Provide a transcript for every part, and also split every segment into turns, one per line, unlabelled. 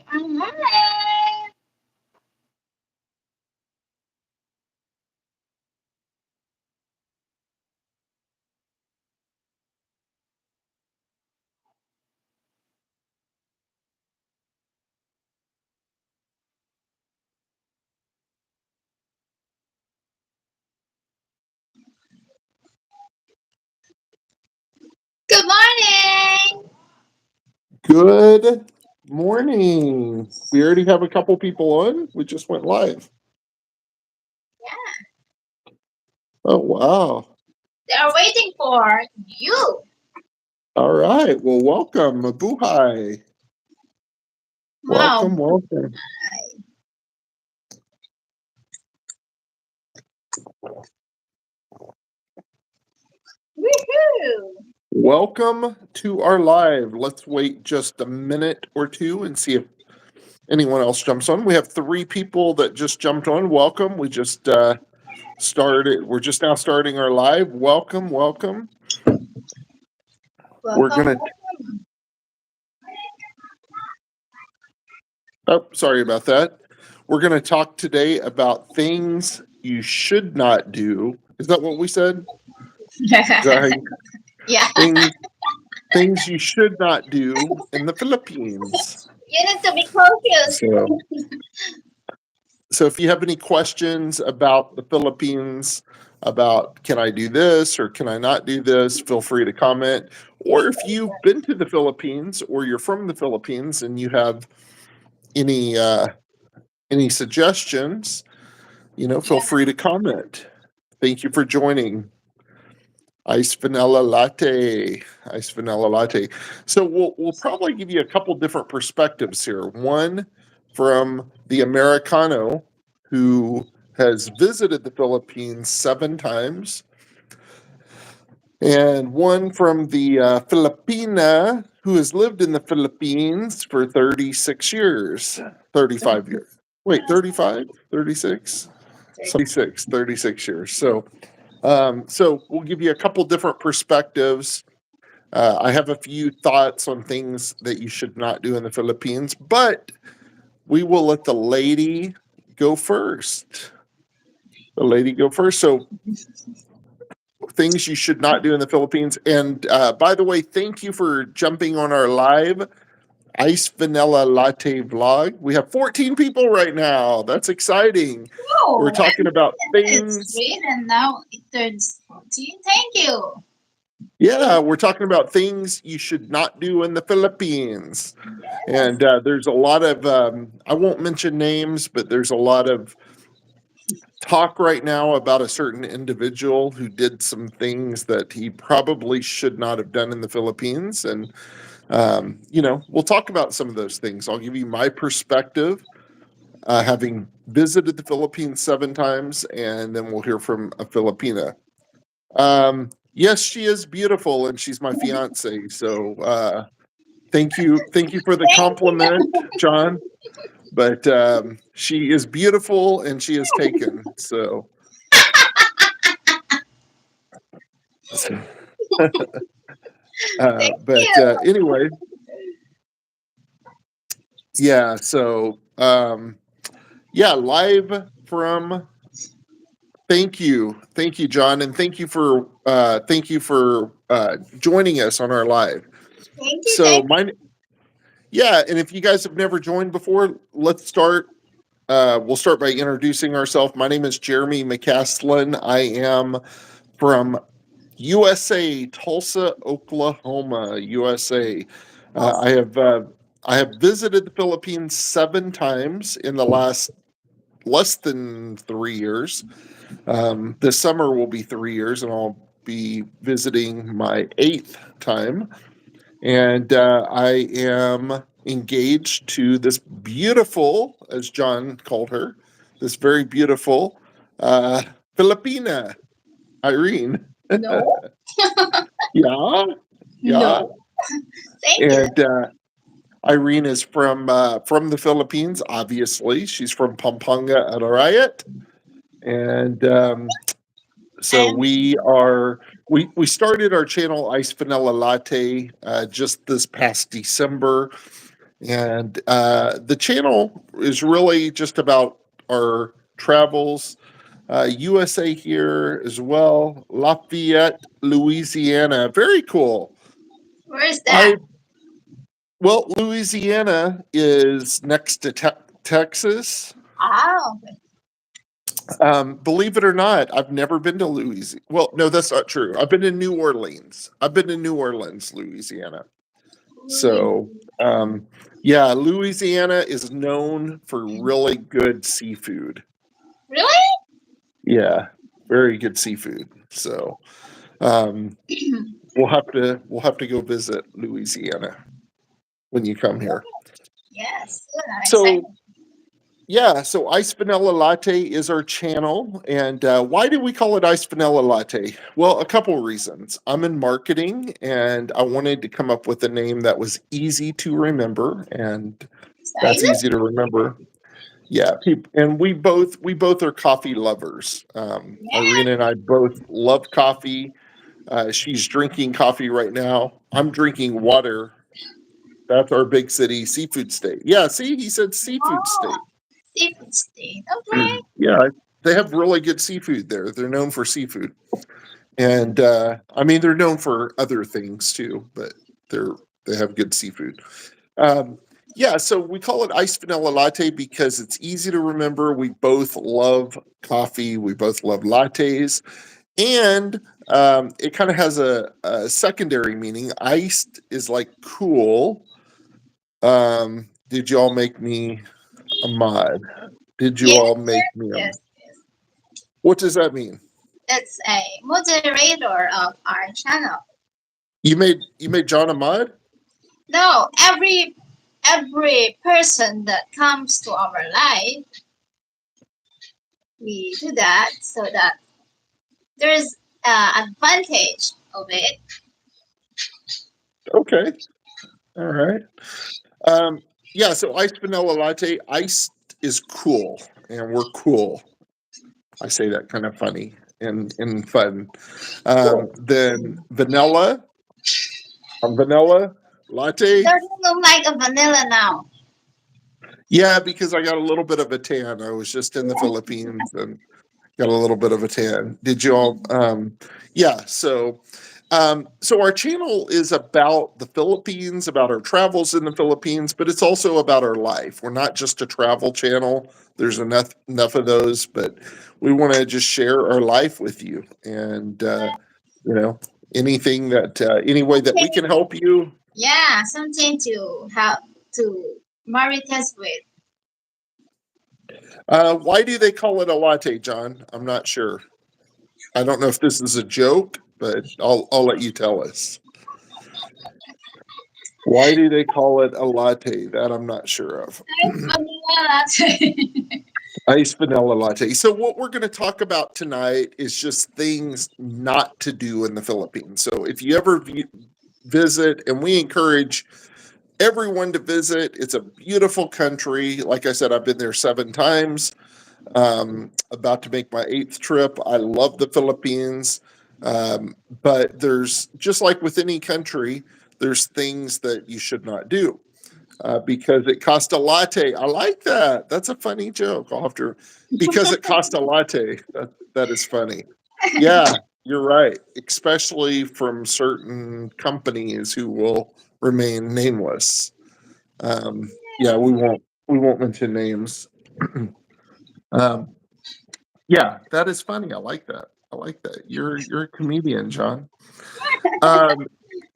Hi. Good morning.
Good morning. We already have a couple people on. We just went live.
Yeah,
Oh, wow.
they're waiting for you.
All right. Well, welcome. Mabuhay.
Wow.
Welcome, welcome.
Woohoo.
Welcome to our live. Let's wait just a minute or two and see if anyone else jumps on. We have three people that just jumped on. Welcome. We just started. We're just now starting our live. Welcome, welcome. We're
Welcome.
going to, oh, sorry about that. We're going to talk today about things you should not do. Is that what we said? Is that how you,
Yeah,
things things you should not do in the Philippines?
you need to be cautious.
So, so if you have any questions about the Philippines, about can I do this or can I not do this, feel free to comment. Or if you've been to the Philippines or you're from the Philippines and you have any uh, any suggestions, feel free to comment. Thank you for joining. Ice vanilla latte. Ice vanilla latte. So we'll probably give you a couple different perspectives here. One from the Americano who has visited the Philippines 7 times, and one from the Filipina who has lived in the Philippines for 36 years, 35 years. Wait, 35, 36, 36 years. So we'll give you a couple different perspectives. I have a few thoughts on things that you should not do in the Philippines, but we will let the lady go first. The lady go first. So things you should not do in the Philippines. And by the way, thank you for jumping on our live Ice Vanilla Latte vlog. We have 14 people right now. That's exciting. We're
Oh,
talking about
it's
things.
green and now it turns 14. Thank you.
Yeah, we're talking about things you should not do in the Philippines.
Yes.
And there's a lot of, I won't mention names, but there's a lot of talk right now about a certain individual who did some things that he probably should not have done in the Philippines. And, we'll talk about some of those things. I'll give you my perspective, having visited the Philippines 7 times, and then we'll hear from a Filipina. Yes, she is beautiful, and she's my fiance. So thank you for the
Thank you.
compliment, John. But she is beautiful, and she is taken. So,
Thank
but
you.
anyway, yeah. So yeah, live from. Thank you, John, and thank you for joining us on our live.
Thank you.
So
Thank
my Yeah, and if you guys have never joined before, let's start. We'll start by introducing ourselves. My name is Jeremy McCaslin. I am from USA, Tulsa, Oklahoma, USA.
you.
I have visited the Philippines 7 times in the last less than 3 years. This summer will be 3 years, and I'll be visiting my eighth time. And I am engaged to this beautiful, as John called her, this very beautiful uh, Filipina, Irene.
No,
Yeah, yeah.
no. Thank you.
And Irene is from the Philippines. Obviously, she's from Pampanga, Arayat, and so
And
we started our channel Ice Vanilla Latte just this past December, And the channel is really just about our travels. USA here as well. Lafayette, Louisiana. Very cool.
Where is that?
Well, Louisiana is next to Texas.
Oh,
Believe it or not, I've never been to Louisiana. Well, no, that's not true. I've been to New Orleans. I've been to New Orleans, Louisiana. So, yeah, Louisiana is known for really good seafood.
really?
Yeah, very good seafood. So, we'll have to go visit Louisiana when you come here.
Yes. Good. I'm excited.
So, yeah, so Ice Vanilla Latte is our channel. And why do we call it Ice Vanilla Latte? Well, a couple reasons. I'm in marketing and I wanted to come up with a name that was easy to remember, and that's
Excited?
easy to remember. Yeah, and we both are coffee lovers.
Yeah.
Irina and I both love coffee. She's drinking coffee right now. I'm drinking water. That's our big city seafood state. Yeah, see, he said seafood state.
Oh, seafood state. Okay.
Yeah, they have really good seafood there. They're known for seafood, and I mean they're known for other things too, but they have good seafood. Yeah, so we call it Ice Vanilla Latte because it's easy to remember. We both love coffee. We both love lattes, and it kind of has a secondary meaning. Iced is like cool. Did you all make me a mod? Did you
Yes,
all make me a?
yes.
What does that mean?
It's a moderator of our channel.
You made John a mod?
No, every person that comes to our life, we do that so that there's advantage of it.
Okay. All right. Yeah, so iced vanilla latte. Iced is cool, and we're cool. I say that kind of funny and fun. Then vanilla, vanilla latte.
Doesn't look like a vanilla now.
Yeah, because I got a little bit of a tan. I was just in the Philippines and got a little bit of a tan. Did you all? Yeah. So our channel is about the Philippines, about our travels in the Philippines, but it's also about our life. We're not just a travel channel. There's enough of those, but we want to just share our life with you, and you know, anything that any way that we can help you.
Yeah, something to help to maritas with.
Why do they call it a latte, John? I'm not sure. I don't know if this is a joke, but I'll let you tell us. Why do they call it a latte? That I'm not sure of.
Vanilla latte.
Ice vanilla latte. So what we're going to talk about tonight is just things not to do in the Philippines. So if you ever visit, and we encourage everyone to visit, it's a beautiful country. Like I said, I've been there 7 times. About to make my 8th trip. I love the Philippines. But there's, just like with any country, there's things that you should not do. Because it cost a latte. I like that. That's a funny joke. I'll have to, because it cost a latte. That is funny. Yeah, you're right. Especially from certain companies who will remain nameless. Yeah, we won't mention names. um, yeah, that is funny. I like that. I like that. You're a comedian, John.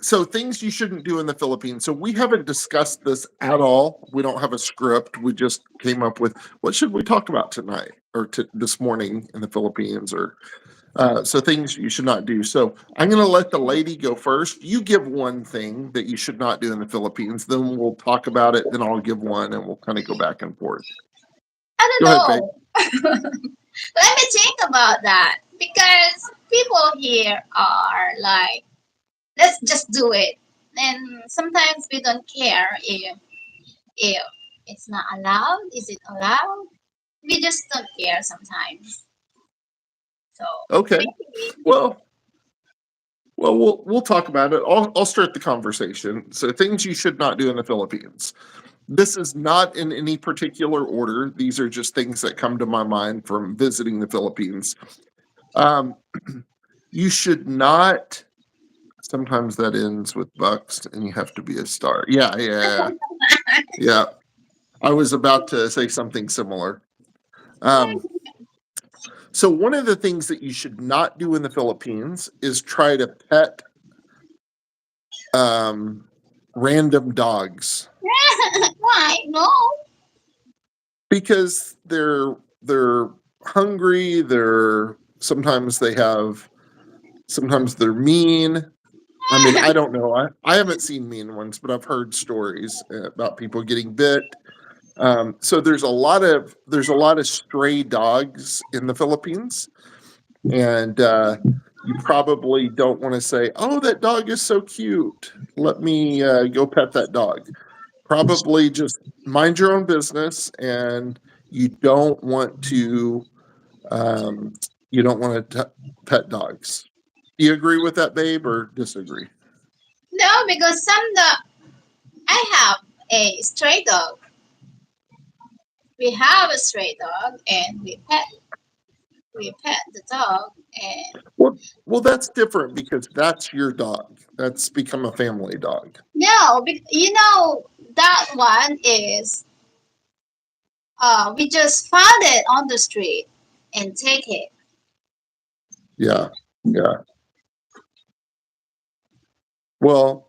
So things you shouldn't do in the Philippines. So we haven't discussed this at all. We don't have a script. We just came up with what should we talk about tonight or this morning in the Philippines, or so things you should not do. So I'm going to let the lady go first. You give one thing that you should not do in the Philippines. Then we'll talk about it. Then I'll give one, and we'll kind of go back and forth.
I
Go
don't
ahead,
know. Let me think about that because people here are like, let's just do it, and sometimes we don't care if it's not allowed. Is it allowed? We just don't care sometimes. So
Okay.
maybe
Well, we'll talk about it. I'll start the conversation. So things you should not do in the Philippines. This is not in any particular order. These are just things that come to my mind from visiting the Philippines. Um, you should not. Sometimes that ends with bucks, and you have to be a star. Yeah. I was about to say something similar. Um, so one of the things that you should not do in the Philippines is try to pet random dogs
Why? No.
because they're hungry. Sometimes they're mean. I mean, I don't know. I haven't seen mean ones, but I've heard stories about people getting bit. So there's a lot of stray dogs in the Philippines, and you probably don't want to say, "Oh, that dog is so cute. Let me go pet that dog." Probably just mind your own business, and you don't want to um, pet dogs. Do you agree with that, babe, or disagree?
No, because I have a stray dog. We have a stray dog, and we pet the dog, and
Well, that's different because that's your dog. That's become a family dog.
no, that one is we just found it on the street and take it.
Yeah, yeah. Well,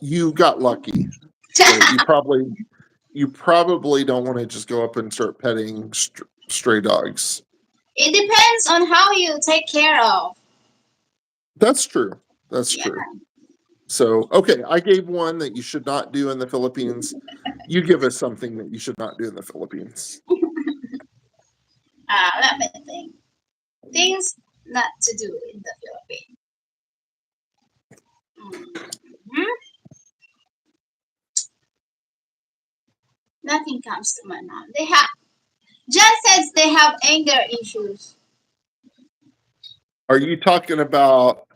you got lucky. But you probably don't want to just go up and start petting stray dogs.
It depends on how you take care of.
That's true. That's
Yeah.
true. So, okay, I gave one that you should not do in the Philippines. You give us something that you should not do in the Philippines.
Let me think. Things not to do in the Philippines. Mhm. Nothing comes to my mind. John says they have anger issues.
Are you talking about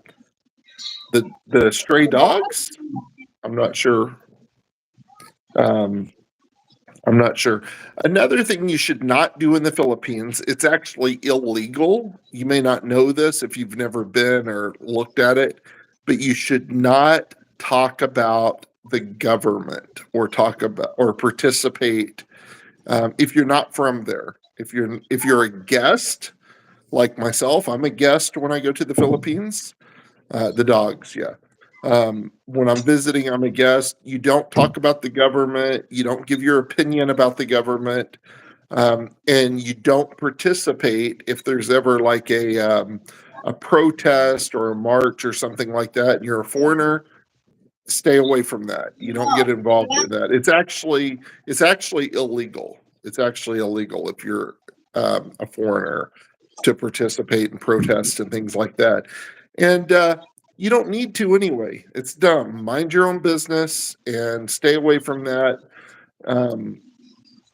the stray dogs? I'm not sure. Um, I'm not sure. Another thing you should not do in the Philippines, it's actually illegal. You may not know this if you've never been or looked at it, but you should not talk about the government or talk about or participate if you're not from there. If you're a guest like myself, I'm a guest when I go to the Philippines. The dogs, yeah. When I'm visiting, I'm a guest. You don't talk about the government. You don't give your opinion about the government, and you don't participate if there's ever like a protest or a march or something like that. And you're a foreigner. Stay away from that. You don't
No,
get involved
yeah,
in that. It's actually illegal. It's actually illegal if you're a foreigner to participate in protests and things like that. And you don't need to anyway. It's dumb. Mind your own business and stay away from that. Um,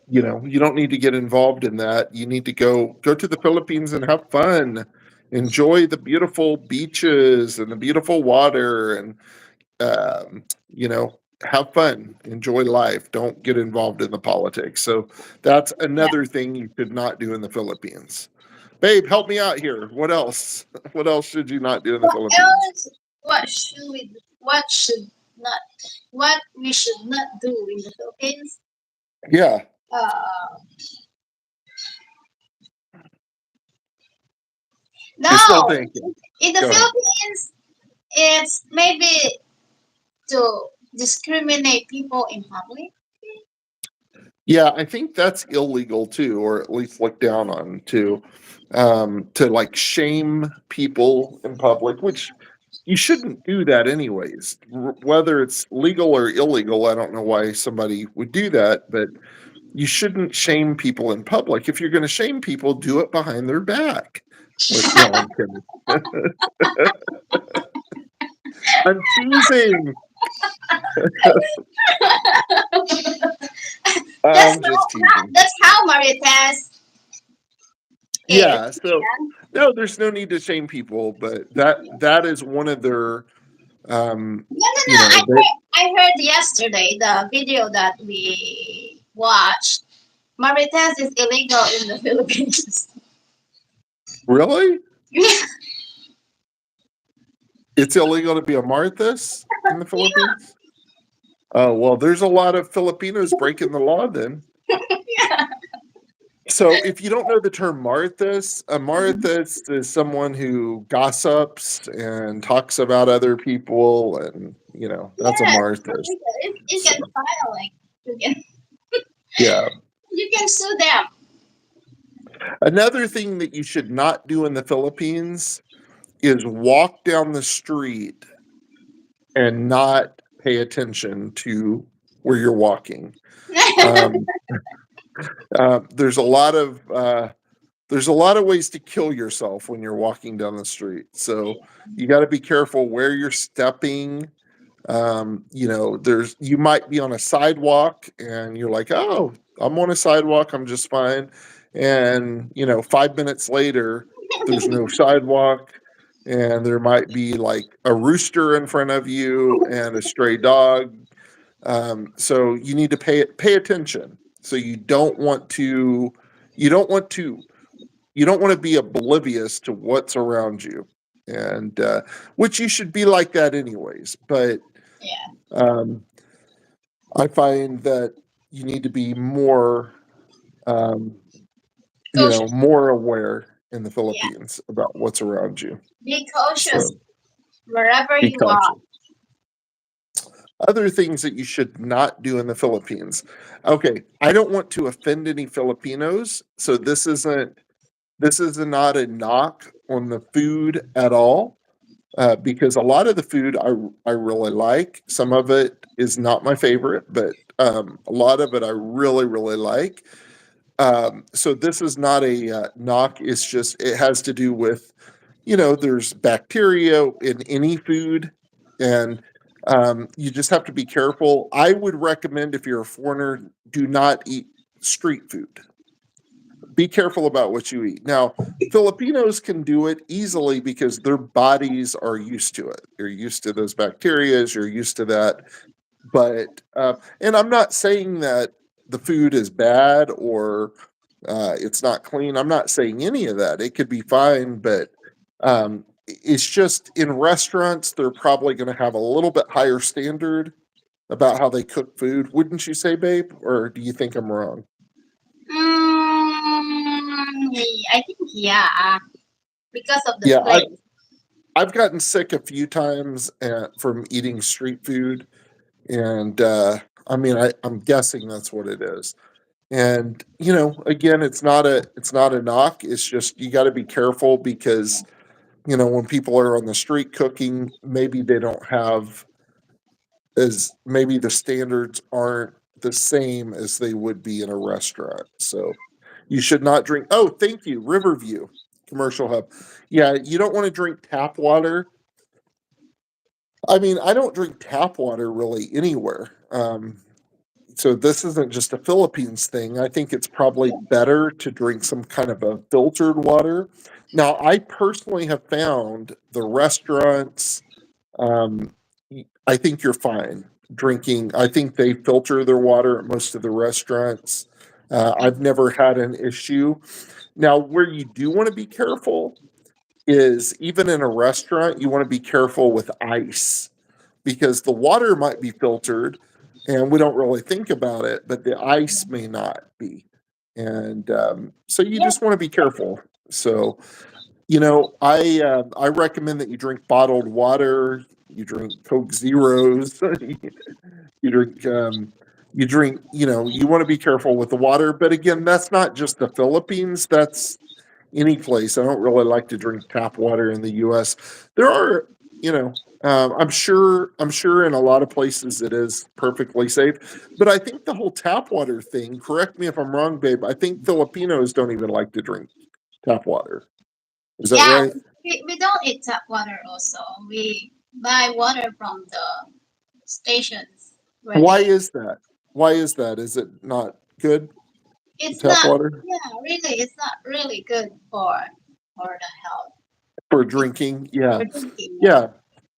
you don't need to get involved in that. You need to go to the Philippines and have fun. Enjoy the beautiful beaches and the beautiful water and um, have fun, enjoy life, don't get involved in the politics. So that's
yeah.
another thing you should not do in the Philippines. Babe, help me out here. What else? What else should you not do in the
What
Philippines?
else? What should we? What should not? What we should not do in the Philippines?
Yeah,
Uh,
you're still
no,
thinking.
in the
Go ahead.
Philippines, it's maybe to discriminate people in public.
Yeah, I think that's illegal too, or at least looked down on too. To like shame people in public, which you shouldn't do that anyways. Whether it's legal or illegal, I don't know why somebody would do that, but you shouldn't shame people in public. If you're going to shame people, do it behind their back. No, I'm kidding. I'm teasing.
That's
I'm just teasing.
that's how Maritas is.
Yeah. So no, there's no need to shame people, but that is one of their
No, no, no.
you know, they,
I heard yesterday the video that we watch, Marites is illegal in the Philippines.
Really?
Yeah,
It's illegal to be a Marthas in the Philippines? Oh, well, there's a lot of Filipinos breaking the law then.
yeah.
So, if you don't know the term Marthas, a Marthas is someone who gossips and talks about other people, and that's a
Yes,
Marthas.
you
So,
can file like you can
yeah.
you can sue them.
Another thing that you should not do in the Philippines is walk down the street and not pay attention to where you're walking. Um, there's a lot of ways to kill yourself when you're walking down the street. So you got to be careful where you're stepping. You might be on a sidewalk and you're like, oh, I'm on a sidewalk, I'm just fine. And 5 minutes later, there's no sidewalk, and there might be like a rooster in front of you and a stray dog. So you need to pay attention. So you don't want to you don't want to be oblivious to what's around you, and which you should be like that anyways. But
Yeah,
um, I find that you need to be um,
cautious.
more aware in the
Yeah,
Philippines about what's around you.
be cautious
So
wherever
be
you are.
cautious. Other things that you should not do in the Philippines. Okay, I don't want to offend any Filipinos, so this is not a knock on the food at all. Because a lot of the food I really like. Some of it is not my favorite, but a lot of it I really really like. So this is not a knock. It's just it has to do with there's bacteria in any food, and you just have to be careful. I would recommend if you're a foreigner, do not eat street food. Be careful about what you eat. Now, Filipinos can do it easily because their bodies are used to it. You're used to those bacteria, you're used to that. But, and I'm not saying that the food is bad or it's not clean. I'm not saying any of that. It could be fine, but it's just in restaurants, they're probably going to have a little bit higher standard about how they cook food. Wouldn't you say, babe? Or do you think I'm wrong?
I think yeah, because of the
Yeah,
place.
I've gotten sick a few times from eating street food, and I mean, I'm guessing that's what it is. And again, it's not a knock. It's just you got to be careful because when people are on the street cooking, maybe they don't have as maybe the standards aren't the same as they would be in a restaurant. So you should not drink. Oh, thank you, Riverview Commercial Hub. Yeah, you don't want to drink tap water. I mean, I don't drink tap water really anywhere. So this isn't just a Philippines thing. I think it's probably better to drink some kind of a filtered water. Now, I personally have found the restaurants. Um, I think you're fine drinking. I think they filter their water at most of the restaurants. I've never had an issue. Now, where you do want to be careful is even in a restaurant, you want to be careful with ice because the water might be filtered and we don't really think about it, but the ice may not be. And so you
Yeah,
just want to be careful. So, I recommend that you drink bottled water, you drink Coke Zeros, you drink you want to be careful with the water. But again, that's not just the Philippines. That's any place. I don't really like to drink tap water in the U.S. There are, I'm sure in a lot of places it is perfectly safe, but I think the whole tap water thing. Correct me if I'm wrong, babe. I think Filipinos don't even like to drink tap water. Is that
yeah.
right?
We don't eat tap water. Also, we buy water from the stations where
Why
they.
is that? Why is that? Is it not good? The
It's
tap
not.
water
Yeah, really, it's not really good for the health.
for
It's
drinking? Yeah,
for drinking. Yeah.
yeah.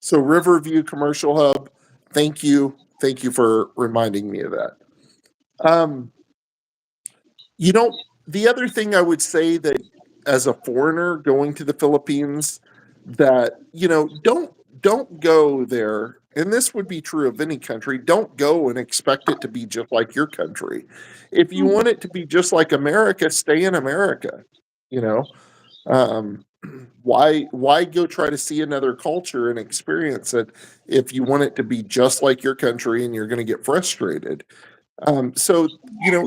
So Riverview Commercial Hub. Thank you for reminding me of that. You know, the other thing I would say that as a foreigner going to the Philippines, that don't go there, and this would be true of any country. Don't go and expect it to be just like your country. If you
Mhm.
want it to be just like America, stay in America. You know, um, why go try to see another culture and experience it if you want it to be just like your country and you're going to get frustrated? So it's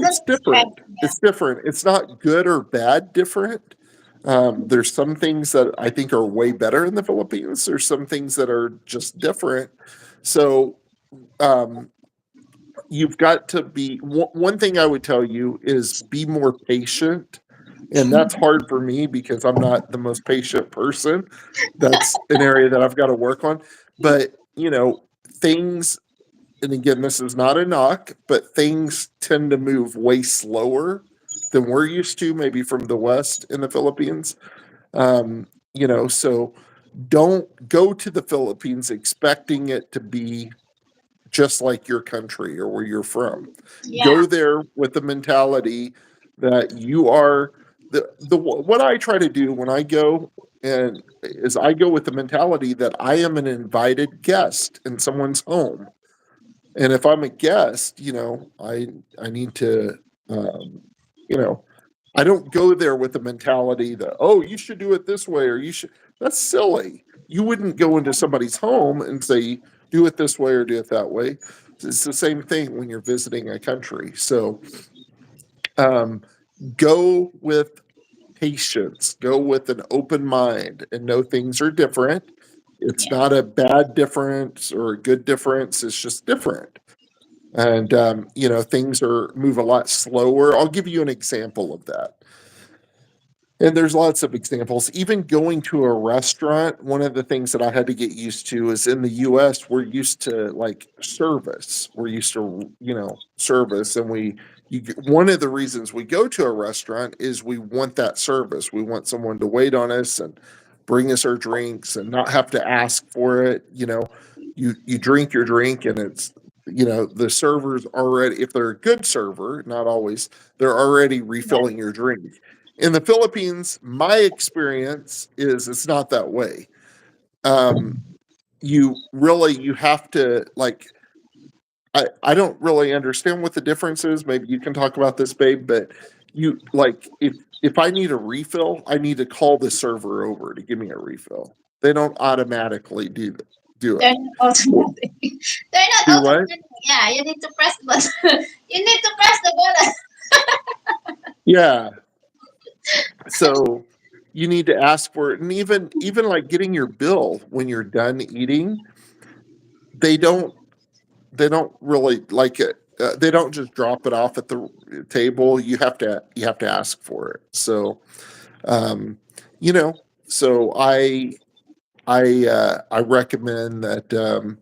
That's
different.
correct.
It's different. It's not good or bad different. There's some things that I think are way better in the Philippines. There's some things that are just different. So um, you've got to be. One thing I would tell you is be more patient, and that's hard for me because I'm not the most patient person. That's an area that I've got to work on. But things, and again, this is not a knock, but things tend to move way slower than we're used to, maybe from the West in the Philippines. So don't go to the Philippines expecting it to be just like your country or where you're from.
Yeah.
Go there with the mentality that you are the what I try to do when I go and is I go with the mentality that I am an invited guest in someone's home, and if I'm a guest, I need to, um, you know, I don't go there with the mentality that, oh, you should do it this way or you should. That's silly. You wouldn't go into somebody's home and say, do it this way or do it that way. It's the same thing when you're visiting a country. So um, go with patience, go with an open mind, and know things are different. It's
Yeah.
not a bad difference or a good difference. It's just different, and things are move a lot slower. I'll give you an example of that, and there's lots of examples. Even going to a restaurant, one of the things that I had to get used to is in the US we're used to like service, we're used to service, and one of the reasons we go to a restaurant is we want that service. We want someone to wait on us and bring us our drinks and not have to ask for it. You drink your drink, and it's the servers already, if they're a good server, not always, they're already
Yeah.
refilling your drink. In the Philippines, my experience is it's not that way. um you have to, like, I don't really understand what the difference is. Maybe you can talk about this, babe, but you, like, if I need a refill, I need to call the server over to give me a refill. They don't automatically do
They're
it.
not automatic. They're not
Do what?
automatic. Yeah, you need to press the button. You need to press the button.
Yeah. So you need to ask for it, and even like getting your bill when you're done eating, they don't they don't really like it. They don't just drop it off at the table. You have to ask for it. So um, you know, so I recommend that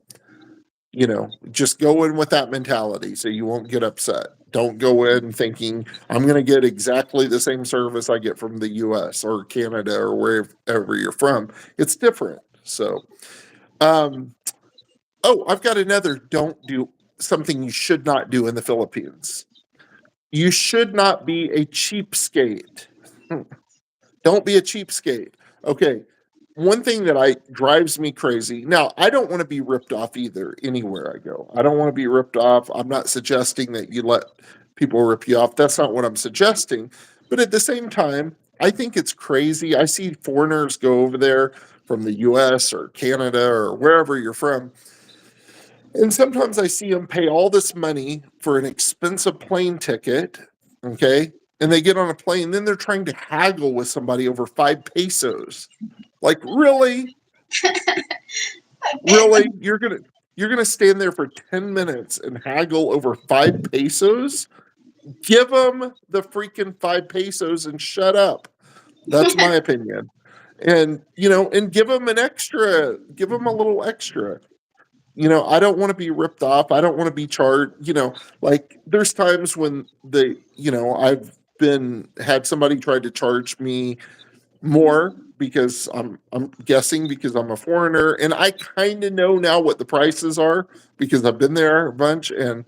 just go in with that mentality so you won't get upset. Don't go in thinking I'm going to get exactly the same service I get from the U.S. or Canada or wherever you're from. It's different. So um, oh, I've got another don't do something you should not do in the Philippines. You should not be a cheapskate. Don't be a cheapskate. Okay. One thing that I drives me crazy. Now, I don't want to be ripped off either anywhere I go. I don't want to be ripped off. I'm not suggesting that you let people rip you off. That's not what I'm suggesting. But at the same time, I think it's crazy. I see foreigners go over there from the US or Canada or wherever you're from, and sometimes I see them pay all this money for an expensive plane ticket, okay? And they get on a plane, then they're trying to haggle with somebody over 5 pesos. Like, really? Really? You're gonna stand there for 10 minutes and haggle over 5 pesos? Give them the freaking 5 pesos and shut up. That's my opinion. And give them give them a little extra. I don't want to be ripped off. I don't want to be charged. Like, there's times when I've been had somebody try to charge me more because I'm guessing because I'm a foreigner, and I kind of know now what the prices are because I've been there a bunch, and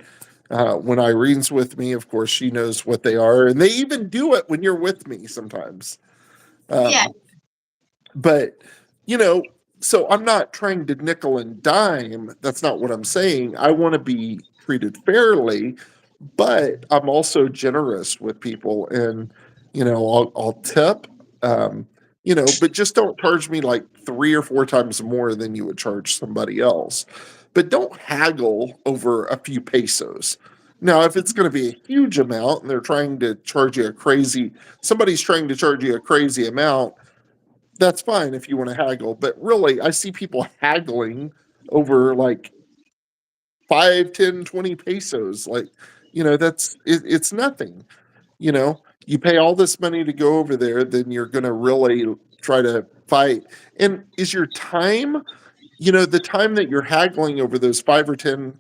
When Irene's with me, of course, she knows what they are, and they even do it when you're with me sometimes.
Yeah.
Um, but you know, so I'm not trying to nickel and dime. That's not what I'm saying. I want to be treated fairly, but I'm also generous with people, and I'll tip. Um, but just don't charge me like 3 or 4 times more than you would charge somebody else. But don't haggle over a few pesos. Now, if it's going to be a huge amount and they're trying to charge you somebody's trying to charge you a crazy amount, that's fine if you want to haggle. But really, I see people haggling over like 5, 10, 20 pesos. Like, it's nothing. You pay all this money to go over there, then you're going to really try to fight. And is your time, the time that you're haggling over those 5 or 10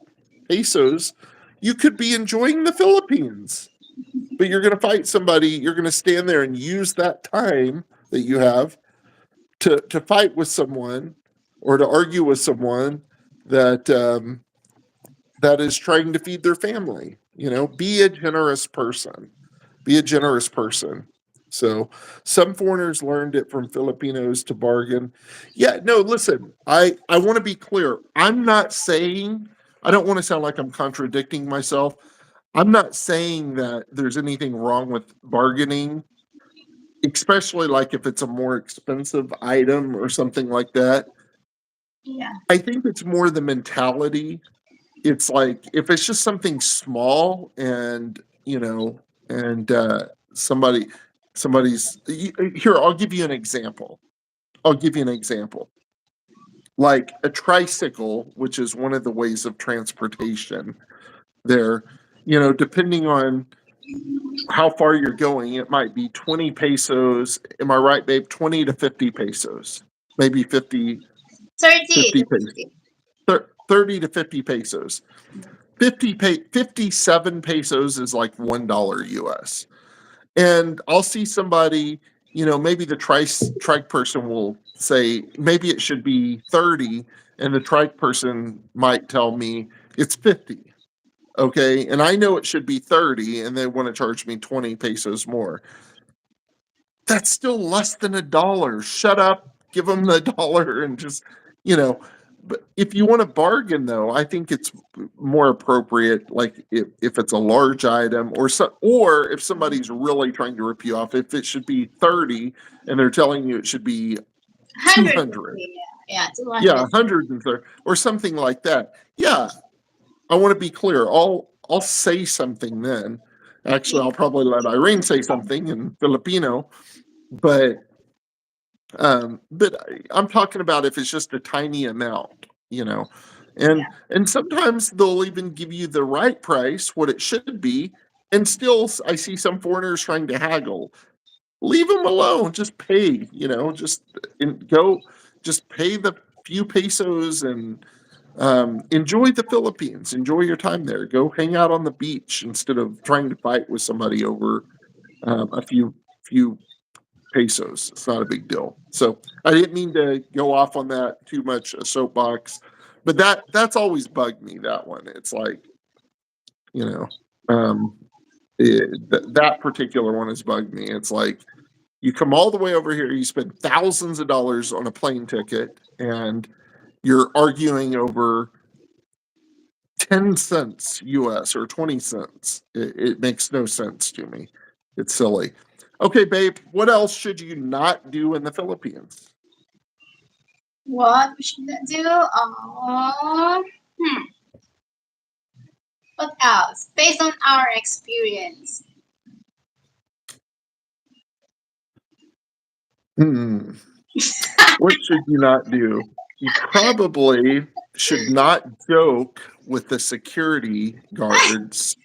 pesos, you could be enjoying the Philippines, but you're going to fight somebody. You're going to stand there and use that time that you have to fight with someone or to argue with someone that that is trying to feed their family. Be a generous person. Be a generous person. So some foreigners learned it from Filipinos to bargain. Yeah, no, listen, I want to be clear. I'm not saying, I don't want to sound like I'm contradicting myself. I'm not saying that there's anything wrong with bargaining, especially like if it's a more expensive item or something like that.
Yeah.
I think it's more the mentality. It's like if it's just something small and somebody somebody's here, I'll give you an example. Like a tricycle, which is one of the ways of transportation there, depending on how far you're going, it might be 20 pesos. Am I right, babe? 20 to 50 pesos. Maybe 50,
30
50
to
pesos.
50.
30 to 50 pesos. 57 pesos is like $1 US. And I'll see somebody, maybe the trike person will say maybe it should be 30, and the trike person might tell me it's 50. Okay. And I know it should be 30, and they want to charge me 20 pesos more. That's still less than $1. Shut up, give them the dollar, and just, you know, but if you want to bargain though, I think it's more appropriate, like if it's a large item or if somebody's really trying to rip you off, if it should be 30 and they're telling you it should be 200.
150. Yeah,
Yeah,
200.
130 or something like that. Yeah, I want to be clear. I'll say something then. Actually, I'll probably let Irene say something in Filipino, but I'm talking about if it's just a tiny amount, and sometimes they'll even give you the right price, what it should be, and still I see some foreigners trying to haggle. Leave them alone. Just pay, just pay the few pesos and enjoy the Philippines. Enjoy your time there. Go hang out on the beach instead of trying to fight with somebody over a few pesos. It's not a big deal. So I didn't mean to go off on that too much, a soapbox, but that's always bugged me. That one, it's like, you know, um, that particular one has bugged me. It's like you come all the way over here, you spend thousands of dollars on a plane ticket, and you're arguing over 10 cents US or 20 cents. It makes no sense to me. It's silly. Okay, babe, what else should you not do in the Philippines?
What we should do? What else? Based on our experience.
Hmm. What should you not do? You probably should not joke with the security guards.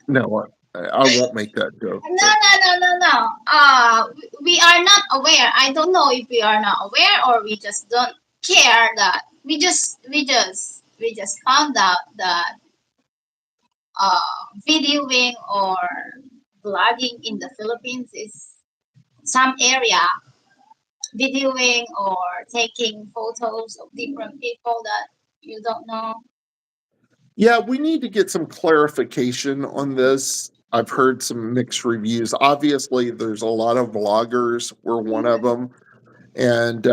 No, I won't make that joke.
No, no, no, no, no. We are not aware. I don't know if we are not aware or we just don't care that we just found out that videoing or vlogging in the Philippines is some area videoing or taking photos of different people that you don't know.
Yeah, we need to get some clarification on this. I've heard some mixed reviews. Obviously, there's a lot of vloggers. We're one of them, and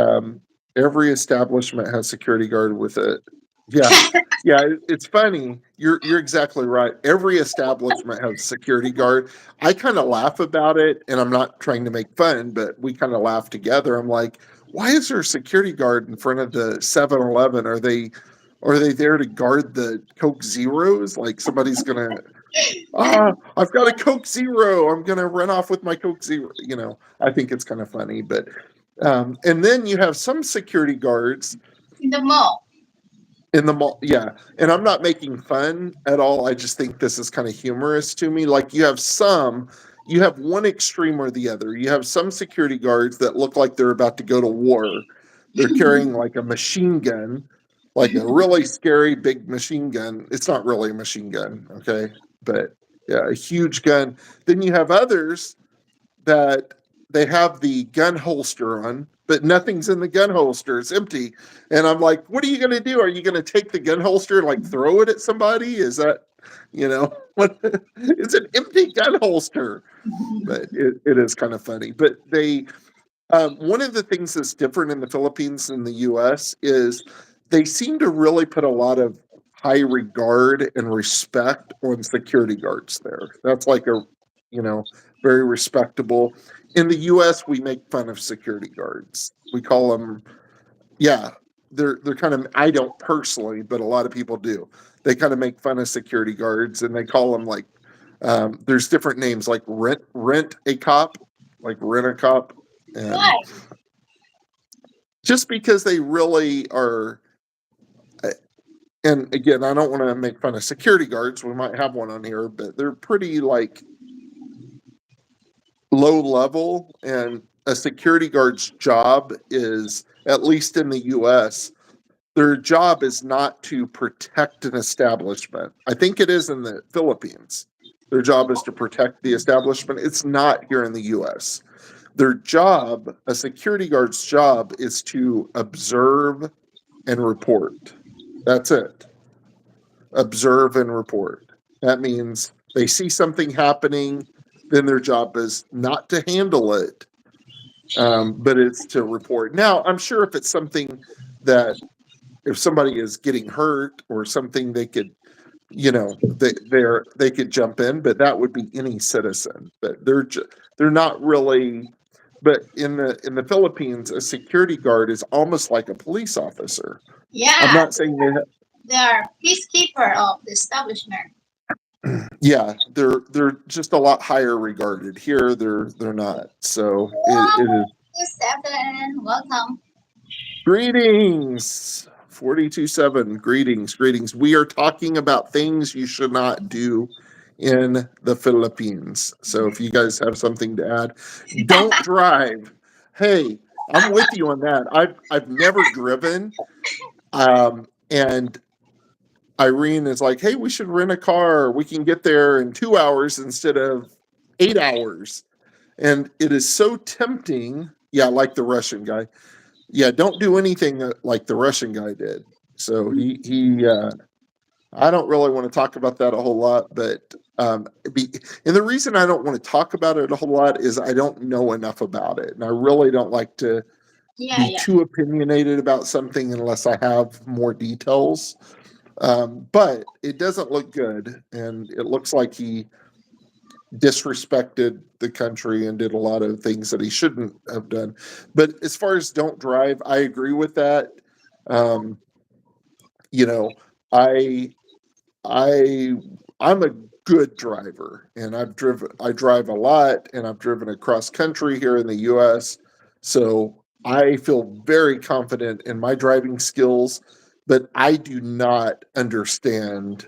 every establishment has security guard with it. Yeah, yeah, it's funny. You're exactly right. Every establishment has a security guard. I kind of laugh about it, and I'm not trying to make fun, but we kind of laugh together. I'm like, why is there a security guard in front of the 7-Eleven? Are they there to guard the Coke Zeros? Like somebody's gonna, I've got a Coke Zero. I'm gonna run off with my Coke Zero. I think it's kind of funny, but and then you have some security guards
In the mall.
in the mall. Yeah, and I'm not making fun at all. I just think this is kind of humorous to me. Like you have one extreme or the other. You have some security guards that look like they're about to go to war. They're carrying like a machine gun, like a really scary big machine gun. It's not really a machine gun, okay? But yeah, a huge gun. Then you have others that they have the gun holster on, but nothing's in the gun holster. It's empty. And I'm like, what are you going to do? Are you going to take the gun holster and like throw it at somebody? Is that, what? It's an empty gun holster. But it is kind of funny. But one of the things that's different in the Philippines and the US is they seem to really put a lot of high regard and respect on security guards there. That's like very respectable. In the US, we make fun of security guards. We call them, yeah, they're kind of, I don't personally, but a lot of people do. They kind of make fun of security guards and they call them like, there's different names like rent a cop, like rent a cop. And
Why?
just because they really are, and again, I don't want to make fun of security guards. We might have one on here, but they're pretty like low level. And a security guard's job is, at least in the US, their job is not to protect an establishment. I think it is in the Philippines. Their job is to protect the establishment. It's not here in the US. Their job, a security guard's job, is to observe and report. That's it. Observe and report. That means they see something happening, then their job is not to handle it, but it's to report. Now, I'm sure if it's something that if somebody is getting hurt or something, they could, they could jump in, but that would be any citizen. But they're not really. But in the Philippines, a security guard is almost like a police officer. I'm
Yeah,
not saying
they are peacekeeper of the establishment.
yeah, they're just a lot higher regarded. Here, they're not. So it is.
Wow, 7, welcome.
Greetings, 42.7. Greetings. We are talking about things you should not do in the Philippines. So if you guys have something to add, don't drive. Hey, I'm with you on that. I've never driven, and Irene is like, "Hey, we should rent a car. We can get there in 2 hours instead of 8 hours." And it is so tempting. Yeah, like the Russian guy. Yeah, don't do anything like the Russian guy did. So I don't really want to talk about that a whole lot, but and the reason I don't want to talk about it a whole lot is I don't know enough about it, and I really don't like to
Yeah,
be
yeah.
too opinionated about something unless I have more details. But it doesn't look good, and it looks like he disrespected the country and did a lot of things that he shouldn't have done. But as far as don't drive, I agree with that. Um, you know, I I I'm a good driver and I drive a lot and I've driven across country here in the US. So I feel very confident in my driving skills, but I do not understand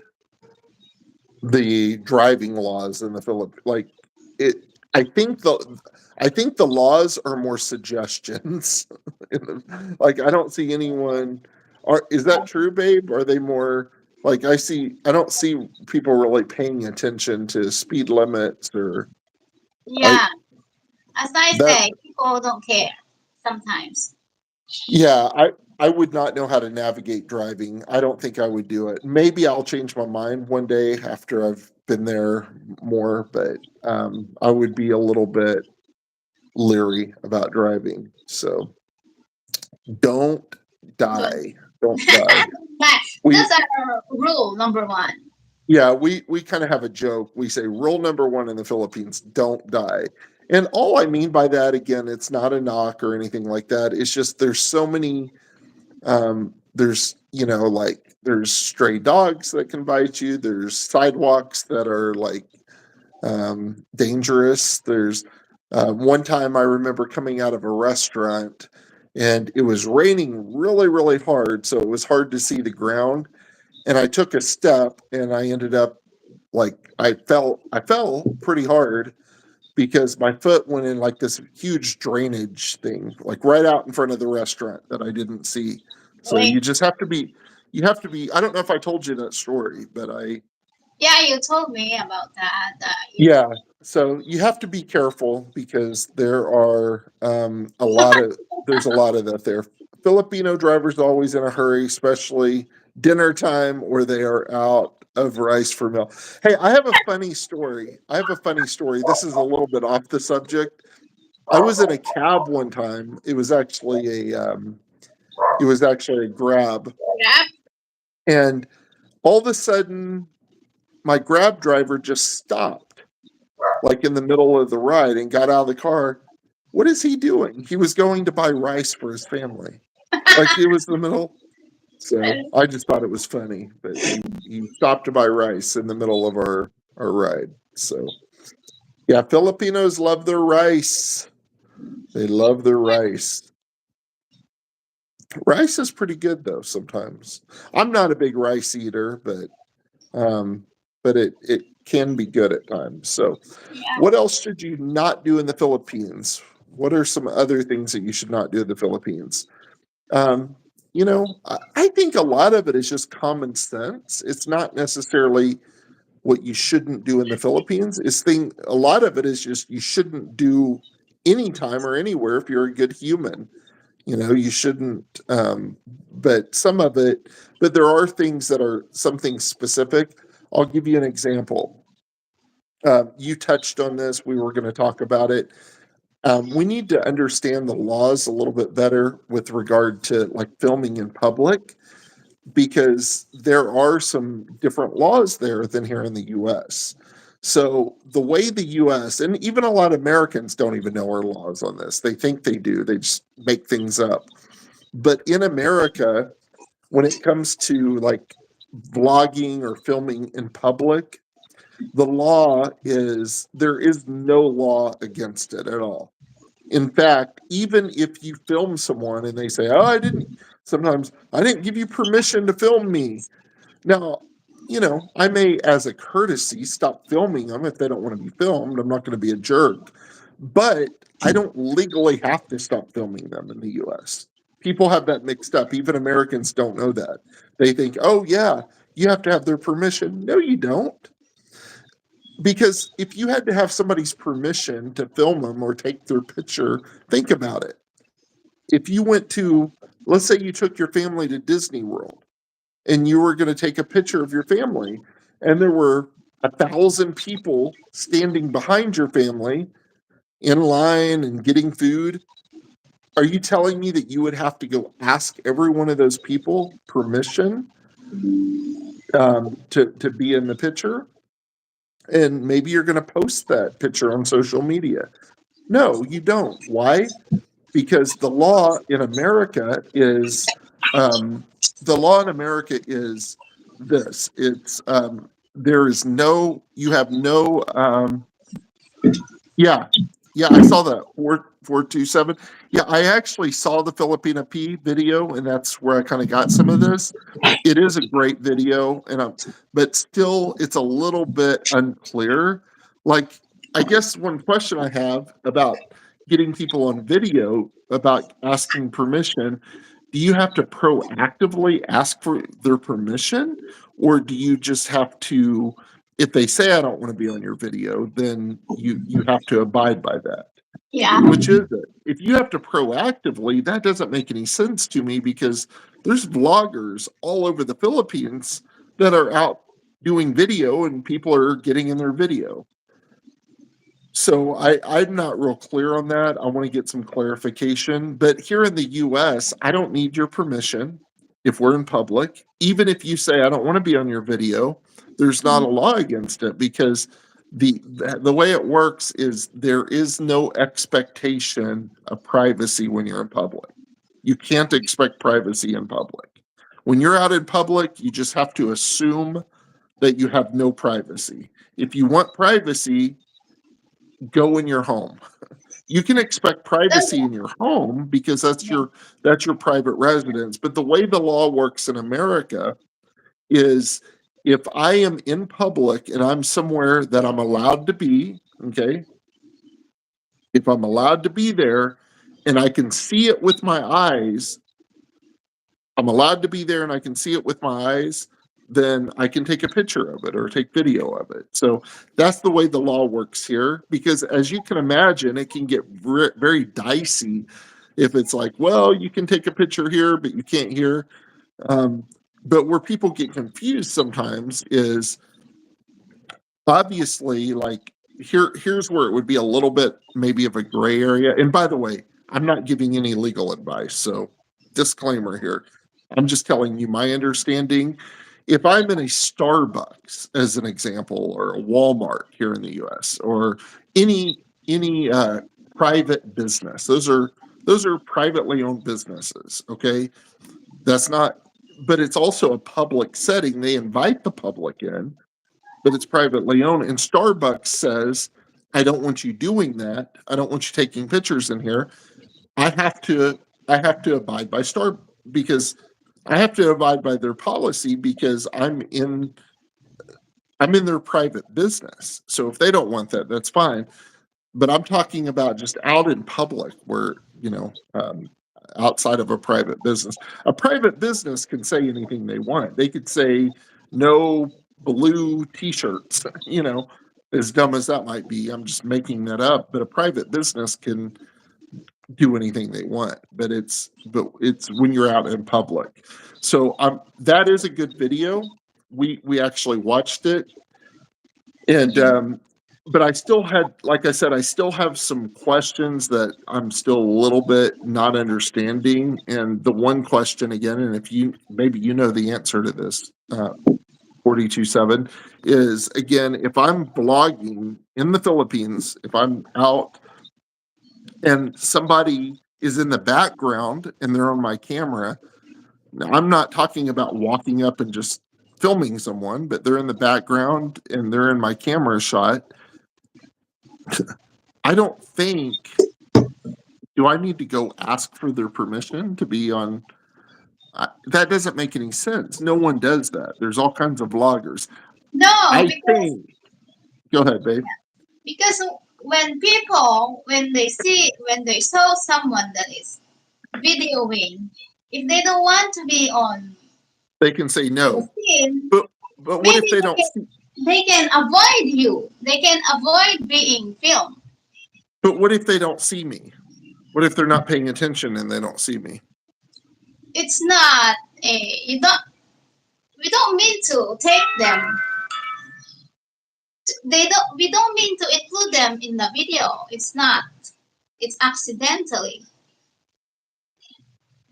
the driving laws in the Philippines. Like it, I think the laws are more suggestions. Like I don't see anyone. Is that true, babe? Are they more like I don't see people really paying attention to speed limits or I
Yeah, as I
that
say, people don't care sometimes.
yeah I would not know how to navigate driving. I don't think I would do it. Maybe I'll change my mind one day after I've been there more, but I would be a little bit leery about driving. So don't
Good.
die. Don't die.
But
We
that's our rule number one.
Yeah, we kind of have a joke. We say rule number one in the Philippines, don't die. And all I mean by that, again, it's not a knock or anything like that. It's just there's so many there's like there's stray dogs that can bite you, there's sidewalks that are like dangerous. There's one time I remember coming out of a restaurant and it was raining really, really hard. So it was hard to see the ground. And I took a step and I ended up like I fell pretty hard because my foot went in like this huge drainage thing, like right out in front of the restaurant that I didn't see. So
Wait,
you have to be, I don't know if I told you that story, but
yeah, you told me about that.
yeah, so you have to be careful because there are there's a lot of that there. Filipino drivers are always in a hurry, especially dinner time or they are out of rice for meal. Hey, I have a funny story. This is a little bit off the subject. I was in a cab one time. It was actually a Grab,
Yeah.
and all of a sudden my Grab driver just stopped like in the middle of the ride and got out of the car. What is he doing? He was going to buy rice for his family. Like it was the middle. So I just thought it was funny that he stopped to buy rice in the middle of our ride. So yeah, Filipinos love their rice. They love their rice. Rice is pretty good though sometimes. I'm not a big rice eater, um but it can be good at times. So
Yeah.
what else should you not do in the Philippines? What are some other things that you should not do in the Philippines? Um, I think a lot of it is just common sense. It's not necessarily what you shouldn't do in the Philippines. A lot of it is just you shouldn't do anytime or anywhere if you're a good human. You shouldn't. But some of it, but there are things that are something specific. I'll give you an example. You touched on this. We were going to talk about it. We need to understand the laws a little bit better with regard to like filming in public because there are some different laws there than here in the US. So the way the US and even a lot of Americans don't even know our laws on this. They think they do. They just make things up. But in America, when it comes to like vlogging or filming in public, the law is there is no law against it at all. In fact, even if you film someone and they say, "Oh, sometimes I didn't give you permission to film me." Now, I may, as a courtesy, stop filming them if they don't want to be filmed. I'm not going to be a jerk, but I don't legally have to stop filming them in the US. People have that mixed up. Even Americans don't know that. They think, "Oh, yeah, you have to have their permission." No, you don't. Because if you had to have somebody's permission to film them or take their picture, think about it. If you went to, let's say you took your family to Disney World and you were going to take a picture of your family, and there were 1,000 people standing behind your family in line and getting food. Are you telling me that you would have to go ask every one of those people permission to be in the picture? And maybe you're going to post that picture on social media. No, you don't. Why? Because the law in America is this. It's there is no you have no yeah. Yeah, I saw that. 427. Yeah, I actually saw the Filipina P video, and that's where I kind of got some of this. It is a great video, but still, it's a little bit unclear. Like, I guess one question I have about getting people on video about asking permission, do you have to proactively ask for their permission, or do you just have to, if they say I don't want to be on your video, then you have to abide by that?
Yeah.
Which is it? If you have to proactively, that doesn't make any sense to me because there's vloggers all over the Philippines that are out doing video and people are getting in their video. So I'm not real clear on that. I want to get some clarification. But here in the US, I don't need your permission if we're in public. Even if you say I don't want to be on your video, there's not a law against it because the way it works is there is no expectation of privacy when you're in public. You can't expect privacy in public. When you're out in public, you just have to assume that you have no privacy. If you want privacy, go in your home. You can expect privacy in your home because that's your private residence. But the way the law works in America is if I am in public and I'm somewhere that I'm allowed to be, okay, if I'm allowed to be there and I can see it with my eyes, I'm allowed to be there and I can see it with my eyes, then I can take a picture of it or take video of it. So that's the way the law works here. Because as you can imagine, it can get very dicey if it's like, well, you can take a picture here, but you can't here. But where people get confused sometimes is obviously like here's where it would be a little bit maybe of a gray area. And by the way, I'm not giving any legal advice, so disclaimer here. I'm just telling you my understanding. If I'm in a Starbucks, as an example, or a Walmart here in the U.S., or any private business, those are privately owned businesses. Okay, that's not, but it's also a public setting. They invite the public in, but it's privately owned. And Starbucks says, I don't want you doing that. I don't want you taking pictures in here. I have to I have to abide by because I have to abide by their policy because I'm in their private business. So if they don't want that, that's fine. But I'm talking about just out in public where, outside of a private business. A private business can say anything they want. They could say no blue t-shirts, as dumb as that might be. I'm just making that up, but a private business can do anything they want, but it's when you're out in public. So that is a good video. We actually watched it, and but I still had, like I said, I still have some questions that I'm still a little bit not understanding. And the one question again, and if maybe you know the answer to this, 42.7, is again, if I'm blogging in the Philippines, if I'm out and somebody is in the background and they're on my camera, now I'm not talking about walking up and just filming someone, but they're in the background and they're in my camera shot. I don't think, do I need to go ask for their permission to be on? That doesn't make any sense. No one does that. There's all kinds of vloggers.
No,
I
because
think, go ahead, babe.
because when people when they saw someone that is videoing, if they don't want to be on
They can say
the
no.
scene,
But what if
maybe
they don't see?
they can avoid you. They can avoid being filmed.
But what if they don't see me? What if they're not paying attention and they don't see me?
It's not a you don't we don't mean to take them. They don't we don't mean to include them in the video. It's not. It's accidentally.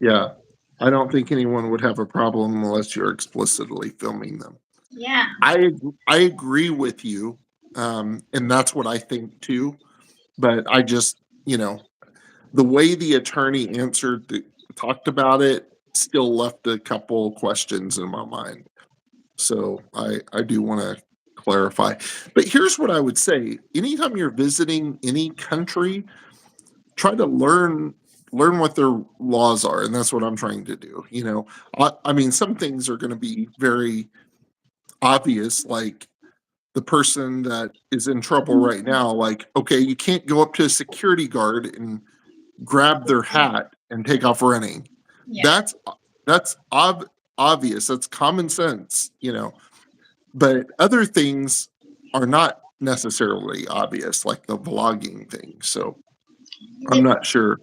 Yeah. I don't think anyone would have a problem unless you're explicitly filming them.
Yeah.
I agree with you, and that's what I think too. But I just, the way the attorney talked about it, still left a couple questions in my mind. So I do want to clarify. But here's what I would say: anytime you're visiting any country, try to learn what their laws are, and that's what I'm trying to do. I mean, some things are going to be very obvious, like the person that is in trouble right now, like, okay, you can't go up to a security guard and grab their hat and take off running.
Yeah.
That's obvious. That's common sense, but other things are not necessarily obvious, like the vlogging thing. So I'm not sure.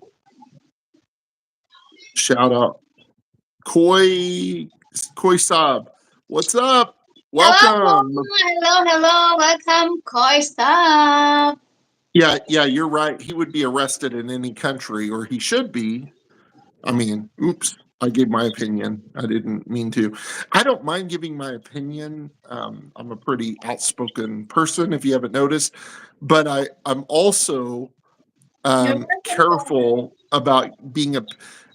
Shout out Koi Saab. What's up?
Hello,
Welcome.
hello, welcome, Koi Stop.
Yeah, you're right. He would be arrested in any country, or he should be. I mean, oops, I gave my opinion. I didn't mean to. I don't mind giving my opinion. I'm a pretty outspoken person, if you haven't noticed, but I'm also
You're welcome.
careful about being a.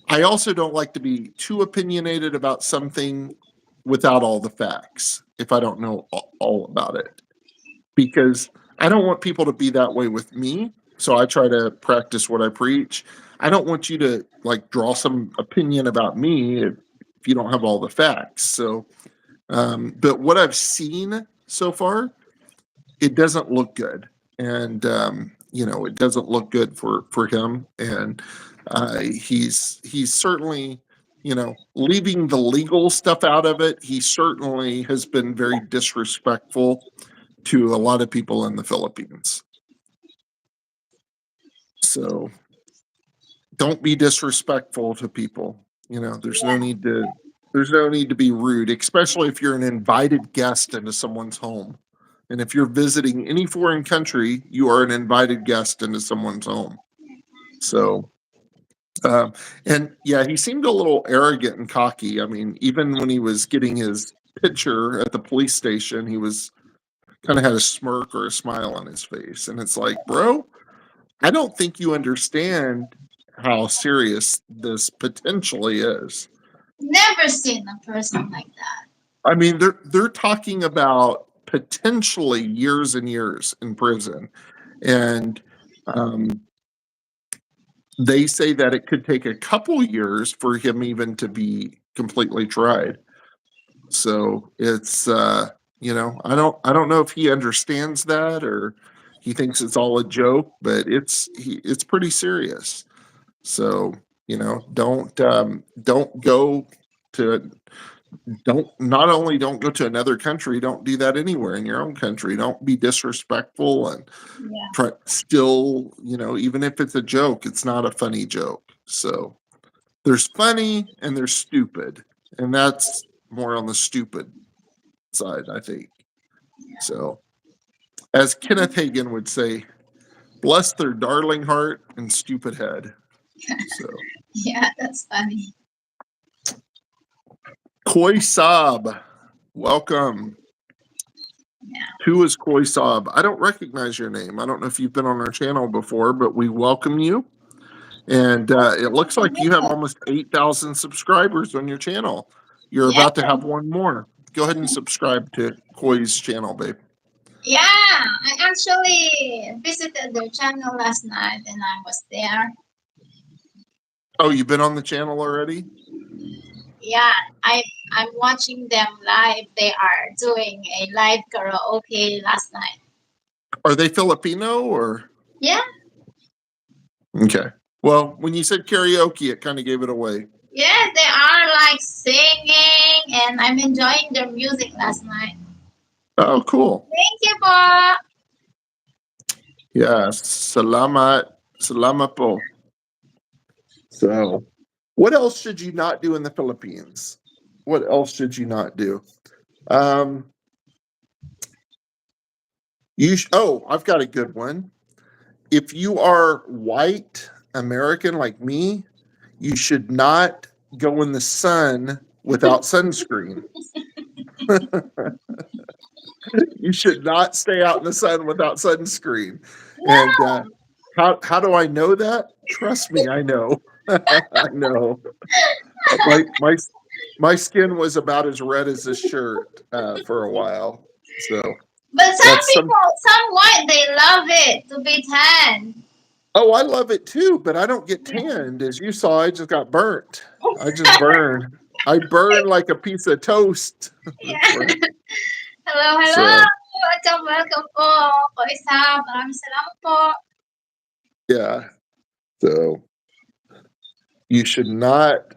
I also don't like to be too opinionated about something without all the facts if I don't know all about it, because I don't want people to be that way with me. So I try to practice what I preach. I don't want you to like draw some opinion about me if you don't have all the facts. So, but what I've seen so far, it doesn't look good, and it doesn't look good for him. And he's certainly leaving the legal stuff out of it. He certainly has been very disrespectful to a lot of people in the Philippines. So don't be disrespectful to people. There's no need to be rude, especially if you're an invited guest into someone's home. And if you're visiting any foreign country, you are an invited guest into someone's home. So, and yeah, he seemed a little arrogant and cocky. I mean, even when he was getting his picture at the police station, he was kind of had a smirk or a smile on his face. And it's like, bro, I don't think you understand how serious this potentially is.
Never seen a person like that.
I mean, they're talking about potentially years and years in prison, and they say that it could take a couple years for him even to be completely tried. So it's I don't know if he understands that or he thinks it's all a joke, but it's pretty serious. So don't go to don't go to another country. Don't do that anywhere in your own country. Don't be disrespectful and
Yeah.
try still even if it's a joke, it's not a funny joke. So there's funny and there's stupid, and that's more on the stupid side, I think. So as Kenneth Hagin would say, bless their darling heart and stupid head. So
Yeah, that's funny.
Koi Saab, welcome.
Yeah.
Who is Koi Saab? I don't recognize your name. I don't know if you've been on our channel before, but we welcome you. And it looks like you have almost 8,000 subscribers on your channel. You're
Yeah.
about to have one more. Go ahead and subscribe to Koi's channel, babe.
Yeah, I actually visited their channel last night and I was there.
Oh, you've been on the channel already?
Yeah, I'm watching them live. They are doing a live karaoke last night.
Are they Filipino or?
Yeah.
Okay. Well, when you said karaoke, it kind of gave it away.
Yeah, they are like singing and I'm enjoying their music last night.
Oh, cool.
Thank you, po.
Yeah, salamat po. So, what else should you not do in the Philippines? What else should you not do? I've got a good one. If you are white American like me, you should not go in the sun without sunscreen. You should not stay out in the sun without sunscreen. And how do I know that? Trust me, I know. I know. My skin was about as red as this shirt for a while. So,
but some white, they love it to be tan.
Oh, I love it too, but I don't get tanned. As you saw, I just got burnt. I just burn. I burn like a piece of toast.
Yeah. Hello. Welcome po. Po isa. Maraming salamat po.
Yeah. So you should not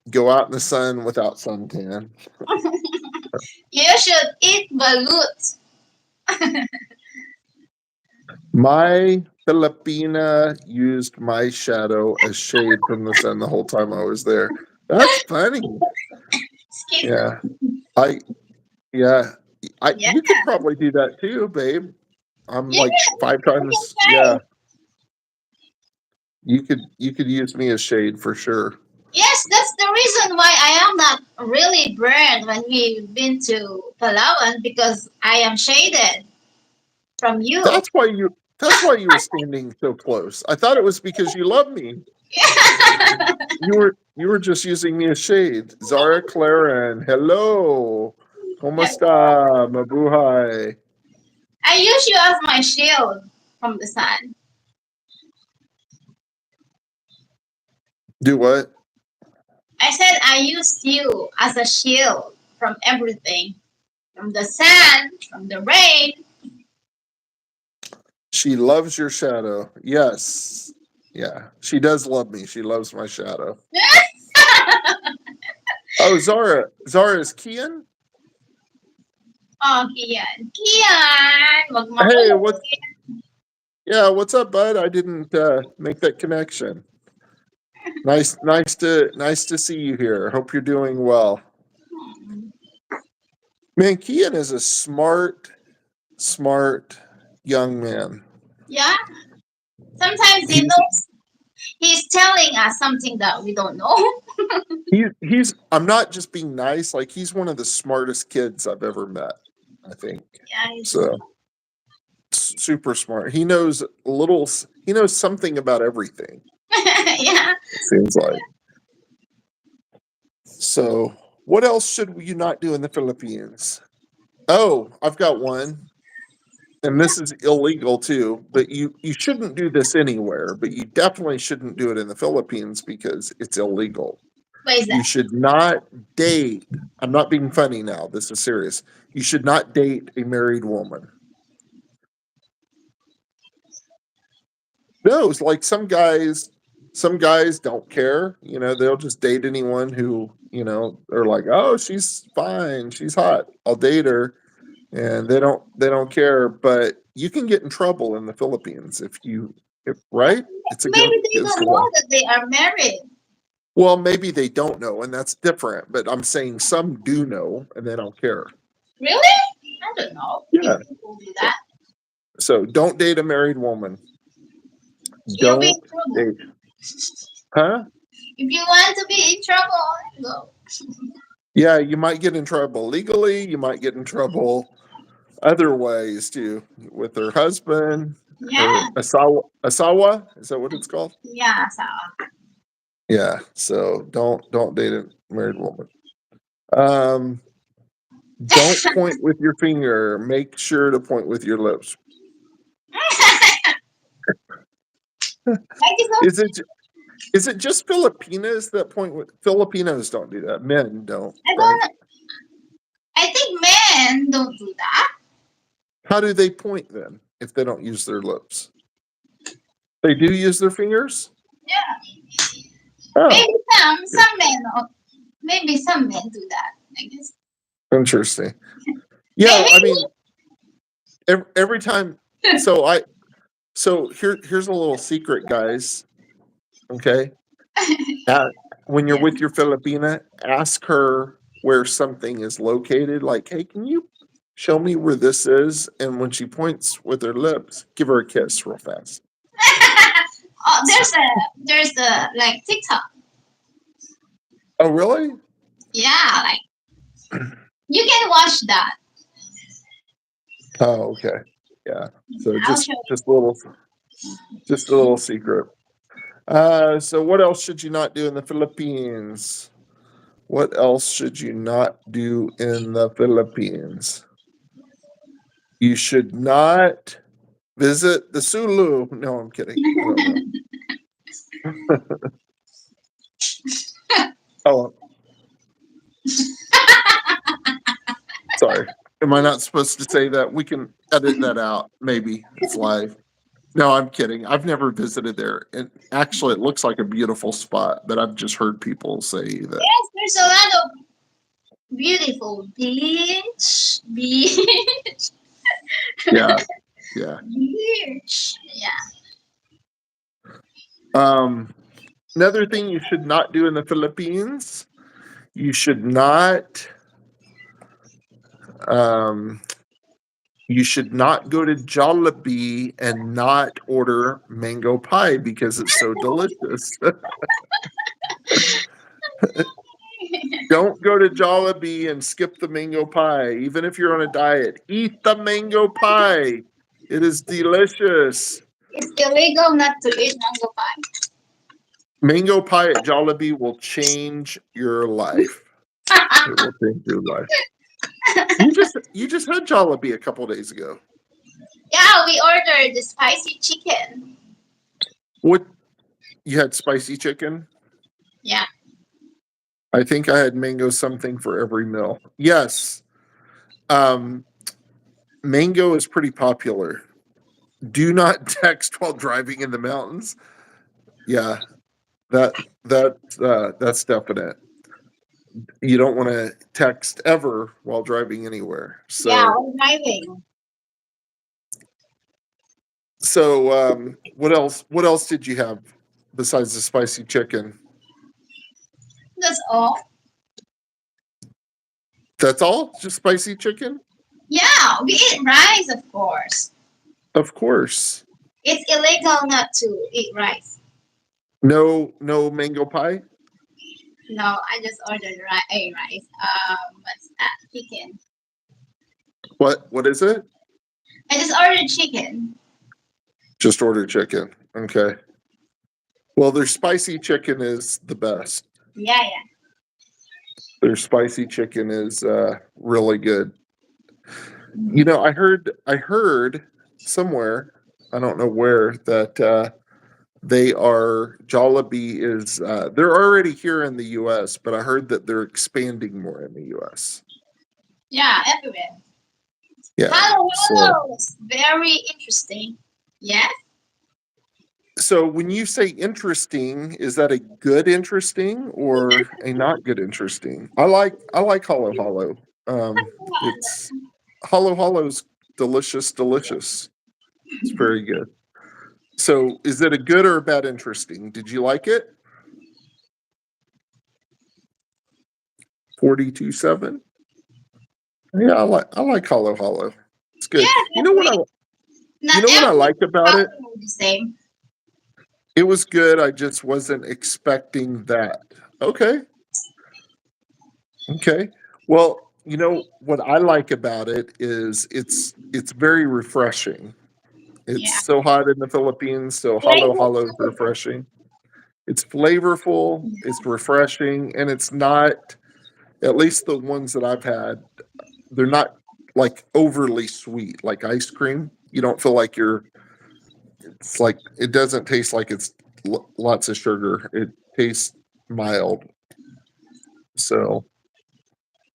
go out in the sun without suntan.
You should eat balut.
My Filipina used my shadow as shade from the sun the whole time I was there. That's funny.
Excuse me.
Yeah. I yeah. I
Yeah,
you could probably do that too, babe. I'm
you
like
can,
five
you can
times.
try.
Yeah. You could use me as shade for sure.
Yes, that's the reason why I am not really burned when we've been to Palawan because I am shaded from you.
That's why you were standing so close. I thought it was because you love me. You were just using me as shade. Zara Claren, hello. ¿Cómo está? Mabuhay.
I use you as my shield from the sun.
Do what?
I said I used you as a shield from everything, from the sun, from the rain.
She loves your shadow. Yes. Yeah. She does love me. She loves my shadow. Oh, Zara. Zara is Kian?
Oh, Kian. Kian!
Hey,
Magmakulit.
what yeah, what's up, bud? I didn't make that connection. Nice to see you here. Hope you're doing well. Man, Kian is a smart young man.
Yeah, sometimes he
He's
knows he's telling us something that we don't know.
he's I'm not just being nice, like he's one of the smartest kids I've ever met, I think.
Yeah, he's,
So super smart. He knows something about everything,
yeah.
it seems like. So what else should you not do in the Philippines? Oh, I've got one. And this is illegal too, but you shouldn't do this anywhere, but you definitely shouldn't do it in the Philippines because it's illegal.
What is
You
that?
should not date. I'm not being funny now. This is serious. You should not date a married woman. No, it's like some guys don't care. They'll just date anyone who, they're like, "Oh, she's fine. She's hot. I'll date her." And they don't care, but you can get in trouble in the Philippines if right? It's
Maybe they
against
don't
the law.
know that they are married.
Well, maybe they don't know, and that's different. But I'm saying some do know, and they don't care.
Really? I don't know
Yeah.
if people do that.
So don't date a married woman.
You'll be in
Don't
trouble.
date. Huh?
If you want to be in trouble, go.
Yeah, you might get in trouble legally. You might get in trouble other ways too, with her husband
Yeah,
or asawa. Is that what it's called?
yeah. So
Yeah. So don't date a married woman. Um, don't point with your finger. Make sure to point with your lips.
thank you so.
Is it is it just Filipinas that point with Filipinos don't do that? Men don't,
I
right?
don't. I think men don't do that.
How do they point then if they don't use their lips? They do use their fingers?
Yeah,
Oh,
maybe some men. Maybe some men do that. I guess.
interesting. Yeah,
Maybe.
I mean, every time. So here's a little secret, guys. Okay, uh, when you're
Yeah.
with your Filipina, ask her where something is located. Like, hey, can you show me where this is? And when she points with her lips, give her a kiss real fast.
Oh, there's a like TikTok.
Oh, really?
Yeah, like you can watch that.
Oh, okay. Yeah. So
I'll
just
show you.
just a little secret. So what else should you not do in the Philippines? What else should you not do in the Philippines? You should not visit the Sulu. No, I'm kidding. I don't know. Oh, sorry. Am I not supposed to say that? We can edit that out. Maybe it's live. No, I'm kidding. I've never visited there. And actually, it looks like a beautiful spot, but I've just heard people say that.
Yes, there's a lot of beautiful beach,
Yeah, yeah.
beach. Yeah.
Um, Another thing you should not do in the Philippines, you should not um, you should not go to Jollibee and not order mango pie because it's so delicious. Don't go to Jollibee and skip the mango pie, even if you're on a diet. Eat the mango pie. It is delicious.
It's illegal not to eat mango pie.
Mango pie at Jollibee will change your life. It will change your life. You just had Jollibee a couple days ago.
Yeah, we ordered the spicy chicken.
What you had spicy chicken?
Yeah.
I think I had mango something for every meal. Yes. Um, mango is pretty popular. Do not text while driving in the mountains. Yeah, that's definite. You don't want to text ever while driving anywhere.
Yeah,
So
I'm driving.
what else? What else did you have besides the spicy chicken?
That's all.
That's all? Just spicy chicken?
Yeah, we eat rice, of course.
Of course.
It's illegal not to eat rice.
No mango pie?
No, I just ordered rice. What's that? Chicken.
What is it?
I just ordered chicken.
Just order chicken. Okay. Well, their spicy chicken is the best.
Yeah, yeah.
Their spicy chicken is really good. You know, I heard somewhere, I don't know where, that they are Jollibee is they're already here in the US, but I heard that they're expanding more in the US.
Yeah, everywhere.
Yeah.
Hello,
So
hello. It's very interesting. Yes?
so when you say interesting, is that a good interesting or a not good interesting? I like Hollow Hollow. It's Hollow Hollow's delicious. It's very good. So is it a good or a bad interesting? Did you like it? 42.7? Yeah, I like Hollow Hollow. It's good.
Yeah,
You know what I
not
you know what I
every
like about it?
house is the same.
It was good. I just wasn't expecting that. Okay. Okay. Well, you know what I like about it is it's very refreshing. It's
Yeah.
so hot in the Philippines, so Hollow
Flavor.
Hollow is refreshing. It's flavorful, it's refreshing, and it's not, at least the ones that I've had, they're not like overly sweet like ice cream. You don't feel like it's like it doesn't taste like it's lots of sugar. It tastes mild. So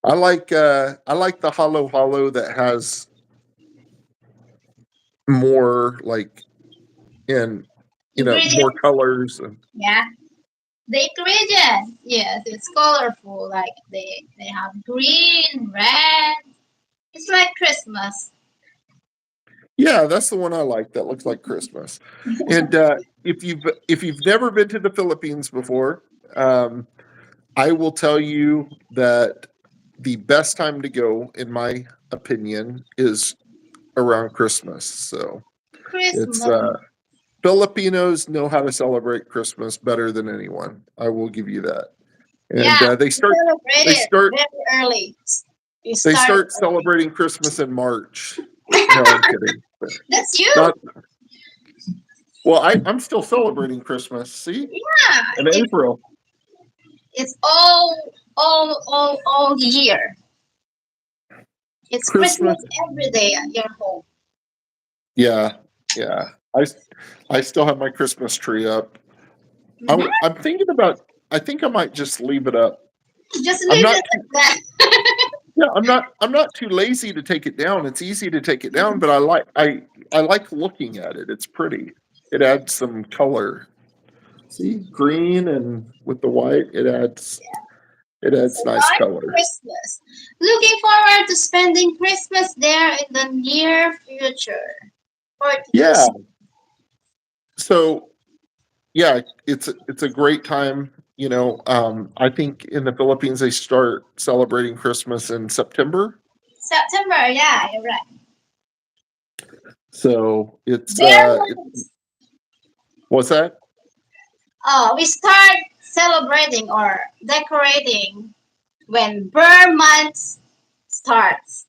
I like the Hollow Hollow that has more like in more
Ingredients.
colors and
Yeah. The ingredients. Yes, it's colorful. Like they have green, red. It's like Christmas.
yeah, that's the one I like that looks like Christmas. And if you've never been to the Philippines before, um, I will tell you that the best time to go, in my opinion, is around Christmas. So it's
Christmas.
Filipinos know how to celebrate Christmas better than anyone. I will give you that. And
Yeah,
they
we
start
celebrate
they
it
start
very early. We
they
start
start
early.
celebrating Christmas in March. No, I'm kidding.
That's you.
Not well. I'm still celebrating Christmas. See,
Yeah,
in April.
it's all year. It's Christmas
Christmas.
every day at your home.
Yeah, yeah. I still have my Christmas tree up.
Mhm.
I'm thinking about. I think I might just leave it up.
Just
I'm
leave
not.
it like that.
Yeah, I'm not too lazy to take it down. It's easy to take it down, but I like looking at it. It's pretty. It adds some color. See, green and with the white, it adds
So
nice
Merry
color.
Christmas. Looking forward to spending Christmas there in the near future. For
Yeah.
Christmas.
So yeah, it's a great time. I think in the Philippines they start celebrating Christmas in September.
September, yeah, you're right.
So
Bare months.
what's that?
Oh, we start celebrating or decorating when Burr month starts.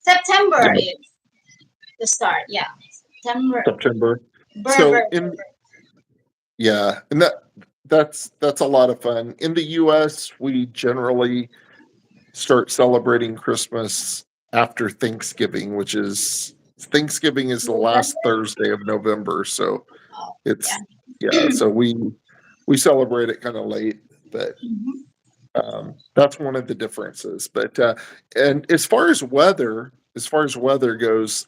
September
Yeah,
is the start. Yeah, September.
September.
Burr.
So in Yeah, and that's a lot of fun. In the US, we generally start celebrating Christmas after Thanksgiving, which is Thanksgiving is the last
November.
Thursday of November, so
Oh, yeah.
it's yeah, so we celebrate it kind of late, but
Mhm.
that's one of the differences. But and as far as weather goes,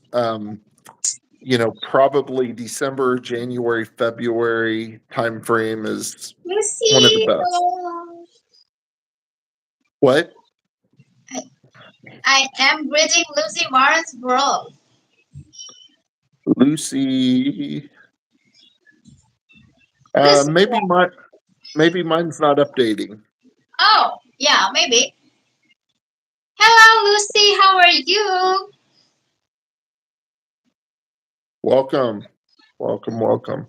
probably December, January, February timeframe is
You
one of the
see,
best. What?
I am reading Lucy Warren's world.
Lucy.
Lucy.
Maybe mine's not updating.
Oh, yeah, maybe. Hello, Lucy. How are you?
Welcome. Welcome, welcome.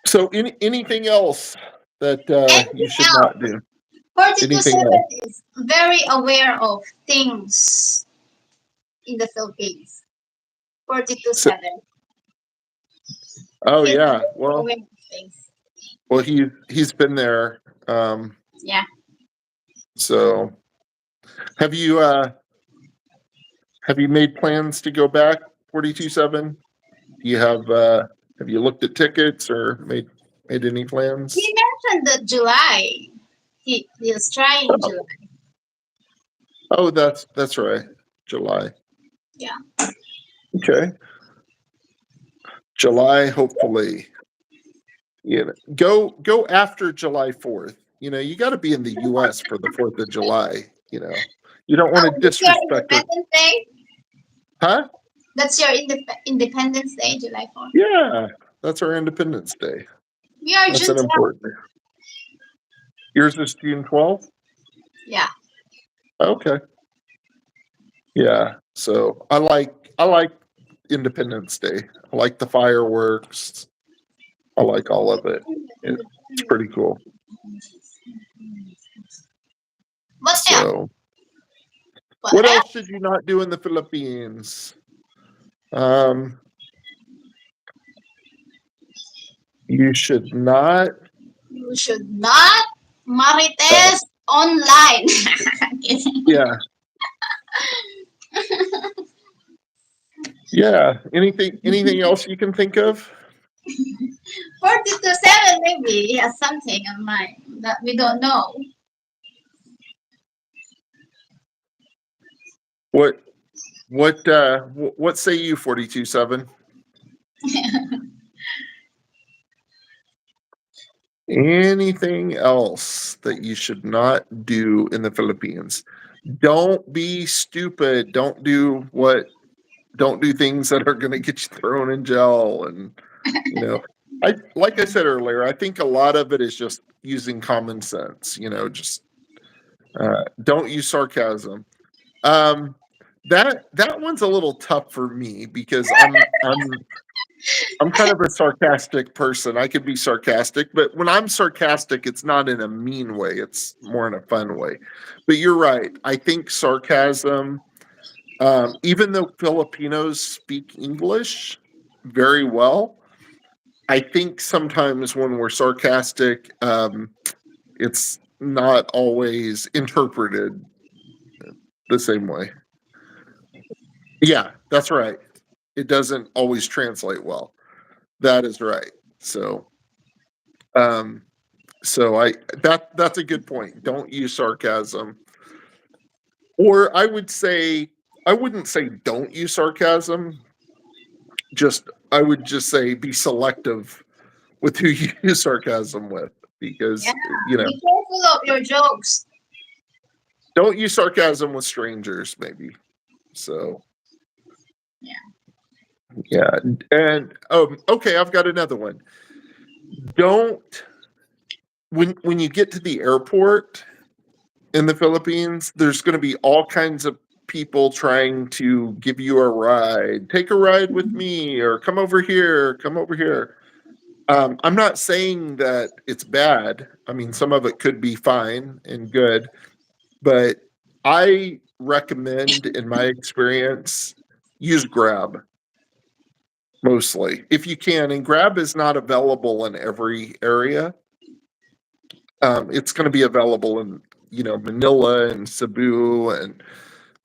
So anything else that you
Anything
should not
else?
do? Anything
42-7
else?
is very aware of things in the Philippines.
So,
42-7.
oh
He's
yeah.
very
Well,
aware of things.
he's been there. Um,
Yeah.
so have you made plans to go back 42-7? Do you have you looked at tickets or made any plans?
He mentioned that July. He's trying in
Oh,
July.
oh, that's right. July.
Yeah.
Okay. July, hopefully. Go after July 4th. You got to be in the US for the 4th of July, You don't want to
Oh, that's your
disrespect her.
Independence Day?
Huh?
That's your Independence Day, July 4th.
Yeah. That's our Independence Day.
We are
That's
June
an
12th.
important. Yours is June 12th?
Yeah.
Okay. Yeah. So I like Independence Day. I like the fireworks. I like all of it. It's pretty cool.
What else?
So,
What
what else
else?
should you not do in the Philippines? Um, you should not.
You should not
Uh,
marites online.
yeah, yeah. Anything else you can think of?
42-7 maybe he has something online that we don't know.
What what say you 42-7? Anything else that you should not do in the Philippines? Don't be stupid. Don't do things that are going to get you thrown in jail. And you know, like I said earlier, I think a lot of it is just using common sense. Just don't use sarcasm. Um, that one's a little tough for me because I'm kind of a sarcastic person. I could be sarcastic, but when I'm sarcastic, it's not in a mean way. It's more in a fun way. But you're right. I think sarcasm, even though Filipinos speak English very well, I think sometimes when we're sarcastic, it's not always interpreted the same way. Yeah, that's right. It doesn't always translate well. That is right. Um, So that's a good point. Don't use sarcasm. Or I wouldn't say don't use sarcasm. I would just say be selective with who you use sarcasm with
Yeah,
because
be careful of your jokes.
don't use sarcasm with strangers maybe. So
Yeah.
Yeah. And okay, I've got another one. Don't when you get to the airport in the Philippines, there's going to be all kinds of people trying to give you a ride. Take a ride with me, or come over here, come over here. I'm not saying that it's bad. I mean, some of it could be fine and good, but I recommend, in my experience, use Grab mostly if you can. And Grab is not available in every area. It's going to be available in Manila and Cebu and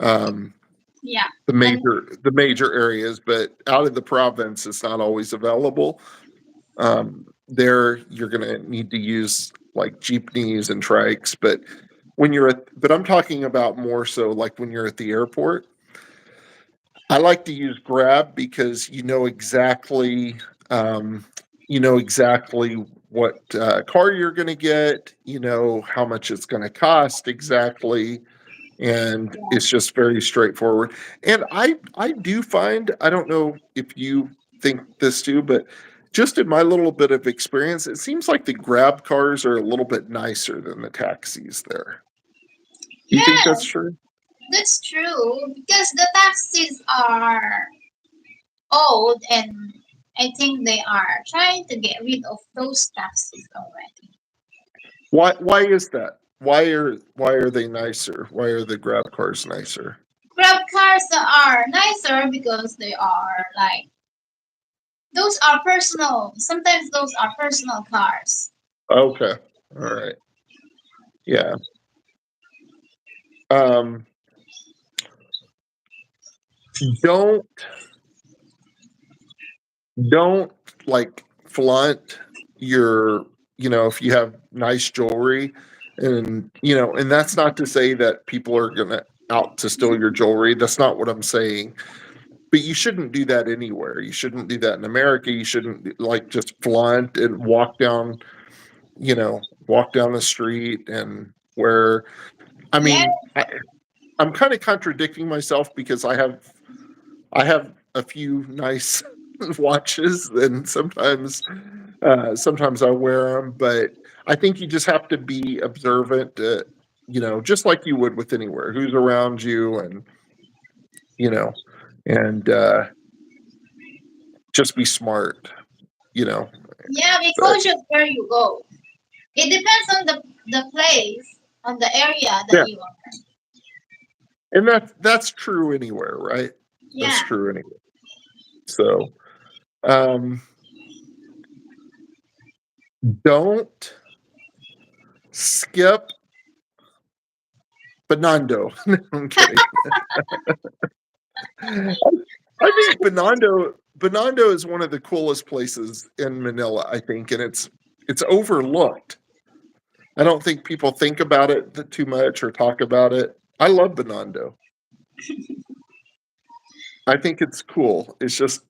um,
Yeah.
the
And
major areas, but out of the province, it's not always available. There, you're going to need to use like jeepneys and trikes, but I'm talking about more so like when you're at the airport. I like to use Grab because you know exactly what car you're going to get, you know how much it's going to cost exactly, and it's just very straightforward. And I do find, I don't know if you think this too, but just in my little bit of experience, it seems like the Grab cars are a little bit nicer than the taxis there. You think
yeah,
that's true?
that's true because the taxis are old, and I think they are trying to get rid of those taxis already.
Why is that? Why are they nicer? Why are the Grab cars nicer?
Grab cars are nicer because they are like those are personal. Sometimes those are personal cars.
Okay. All right. Yeah. Um, don't don't like flaunt your, if you have nice jewelry, and and that's not to say that people are gonna out to steal your jewelry. That's not what I'm saying. But you shouldn't do that anywhere. You shouldn't do that in America. You shouldn't like just flaunt and walk down the street and where, I
Yeah,
mean, I'm kind of contradicting myself because I have a few nice watches, and sometimes I wear them, but I think you just have to be observant, just like you would with anywhere, who's around you, and you know, and just be smart, you know.
yeah, be
But
cautious where you go. It depends on the place, on the area that
yeah,
you are.
and that's true anywhere, right? That's
Yeah,
true anywhere. So um, don't skip Benondo. No, I'm kidding. I think Benondo is one of the coolest places in Manila, I think, and it's overlooked. I don't think people think about it too much or talk about it. I love Benondo. I think it's cool. It's just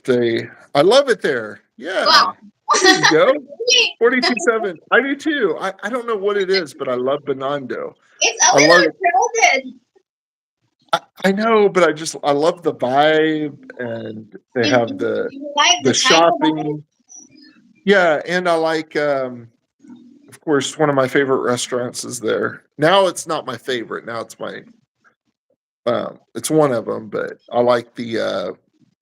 a I love it there.
wow.
Yeah. There you go.
Really,
42.7. I do too. I don't know what it is, but I love Benondo.
it's a
I love it.
little crowded.
I know, but I love the vibe, and they have
You like
the
the China vibe?
shopping. Yeah, and I like of course one of my favorite restaurants is there. Now it's not my favorite. Now it's one of them, but I like the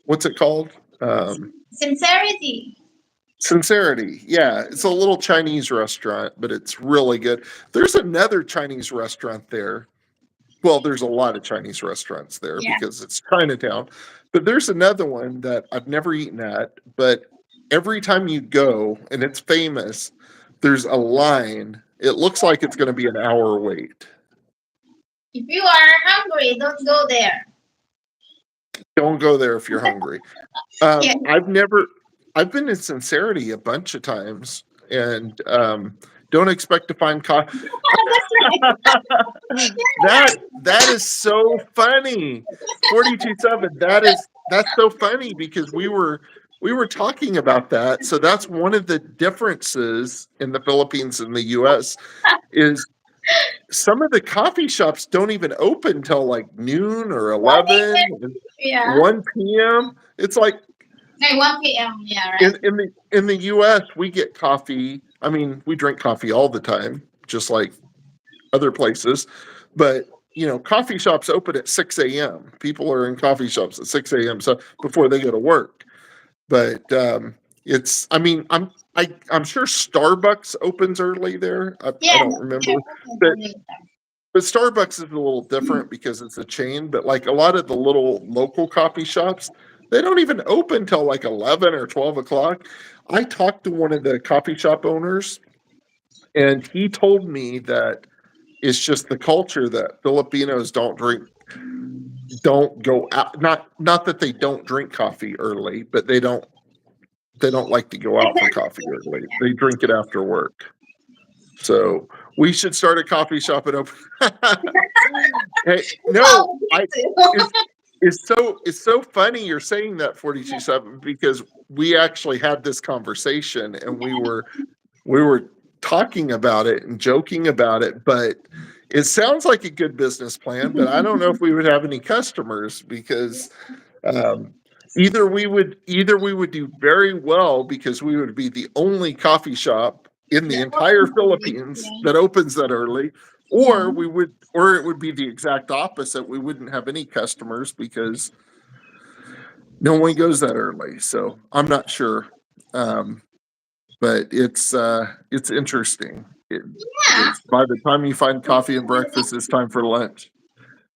what's it called? Um
Sincerity.
Sincerity. Yeah, it's a little Chinese restaurant, but it's really good. There's another Chinese restaurant there. Well, there's a lot of Chinese restaurants there
Yeah.
because it's Chinatown. But there's another one that I've never eaten at, but every time you go, and it's famous, there's a line. It looks like it's going to be an hour wait.
If you are hungry, don't go there.
Don't go there if you're hungry.
Yeah.
I've been in Sincerity a bunch of times, and don't expect to find
That's right.
that is so funny. 42.7. That's so funny because we were talking about that. So that's one of the differences in the Philippines and the US is some of the coffee shops don't even open till like noon or 1 p.m. It's like
Like 1 p.m. Yeah, right.
in the US we get coffee. I mean, we drink coffee all the time, just like other places. But coffee shops open at 6 a.m. People are in coffee shops at 6 a.m. So before they go to work. But it's I mean, I'm sure Starbucks opens early there. I
Yeah,
don't remember.
they're
But
open later.
but Starbucks is a little different because it's a chain, but like a lot of the little local coffee shops, they don't even open till like 11 or 12 o'clock. I talked to one of the coffee shop owners, and he told me that it's just the culture that Filipinos don't go out. Not that they don't drink coffee early, but they don't like to go out for coffee early. They drink it after work. So we should start a coffee shop and open. Hey, no,
Oh,
I
me too.
it's it's so funny you're saying that 42.7 because we actually had this conversation and we were talking about it and joking about it, but it sounds like a good business plan, but I don't know if we would have any customers because um, either we would do very well because we would be the only coffee shop in the
That
entire
opens early.
Philippines
Yeah.
that opens that early,
Yeah.
or it would be the exact opposite. We wouldn't have any customers because no one goes that early. So I'm not sure, um, but it's interesting. It
Yeah.
is. By the time you find coffee and breakfast, it's time for lunch.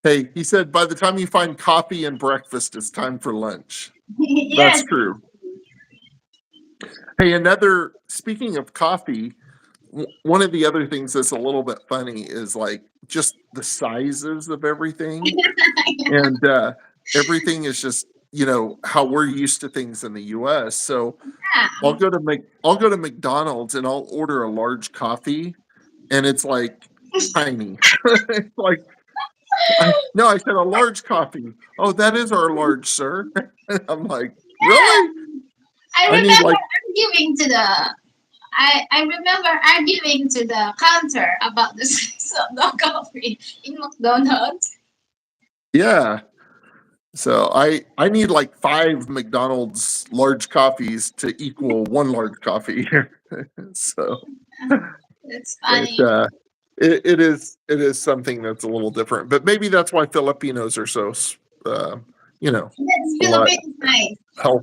Hey, he said, by the time you find coffee and breakfast, it's time for lunch. That's
Yes.
true. Hey, speaking of coffee, one of the other things that's a little bit funny is like just the sizes of everything. And everything is just, how we're used to things in the US. So
Yeah.
I'll go to McDonald's and I'll order a large coffee and it's like tiny. It's like no, I said a large coffee. Oh, that is our large, sir. And I'm like, really?
I
I need
remember
like
arguing to the I remember arguing to the counter about the size of the coffee in McDonald's.
yeah. So I need like 5 McDonald's large coffees to equal one large coffee here. So,
It's
but
funny.
it is something that's a little different. But maybe that's why Filipinos are so uh, you know
That's
a lot
Philippine size.
health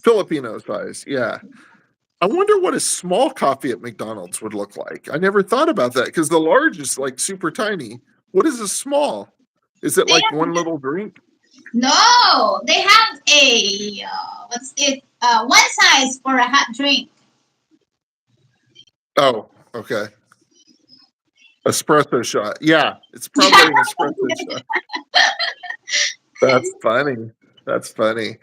Filipino size. Yeah. I wonder what a small coffee at McDonald's would look like. I never thought about that because the large is like super tiny. What is a small? Is it
They
like
have,
one little drink?
no, they have a what's it? One size for a hot drink.
Oh, okay. Espresso shot. Yeah, it's probably an espresso shot. That's funny. That's funny.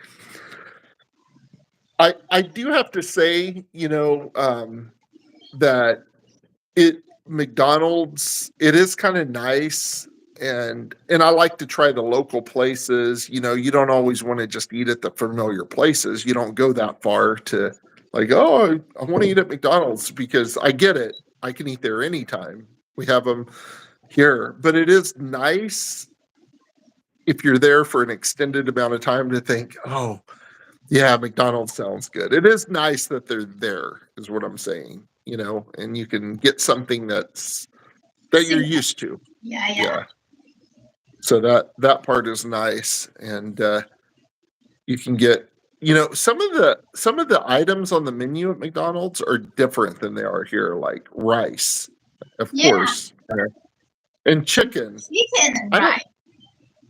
I do have to say, that it McDonald's it is kind of nice and I like to try the local places. You don't always want to just eat at the familiar places. You don't go that far to like, oh, I want to eat at McDonald's because I get it. I can eat there anytime. We have them here, but it is nice if you're there for an extended amount of time to think, oh, yeah, McDonald's sounds good. It is nice that they're there, is what I'm saying, and you can get something that you're
Similar.
used to.
Yeah, yeah.
Yeah. So that part is nice. And you can get, some of the items on the menu at McDonald's are different than they are here, like rice, of
Yeah,
course. And chicken.
chicken and
I don't
rice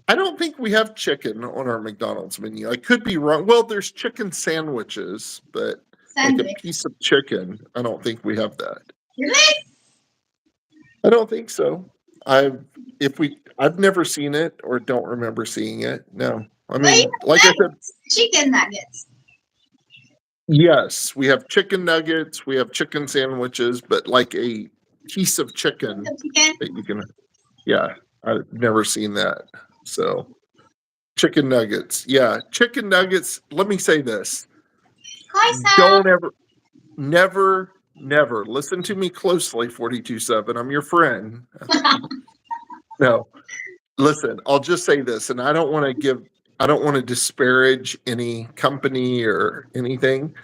I don't think we have chicken on our McDonald's menu. I could be wrong. Well, there's chicken sandwiches, but like a
sandwich.
piece of chicken, I don't think we have that.
Really?
I don't think so. I've never seen it or don't remember seeing it. No. I
But you
mean,
have
like I said,
nuggets, chicken nuggets.
yes, we have chicken nuggets, we have chicken sandwiches, but like a piece of
Piece
chicken
of chicken.
that you can, yeah, I've never seen that. So, chicken nuggets. Yeah, chicken nuggets. Let me say this.
Koi
Don't ever, never Never. Listen to me closely, 42.7. I'm your friend. No. Listen, I'll just say this, and I don't want to disparage any company or anything,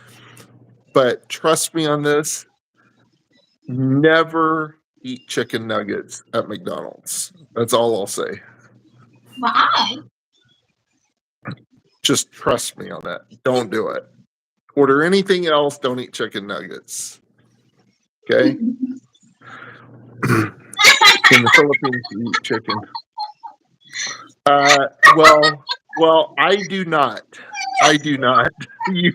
but trust me on this. Never eat chicken nuggets at McDonald's. That's all I'll say.
Why?
Just trust me on that. Don't do it. Order anything else. Don't eat chicken nuggets. Okay? In the Philippines, you eat chicken. Uh, well, I do not. I do not. You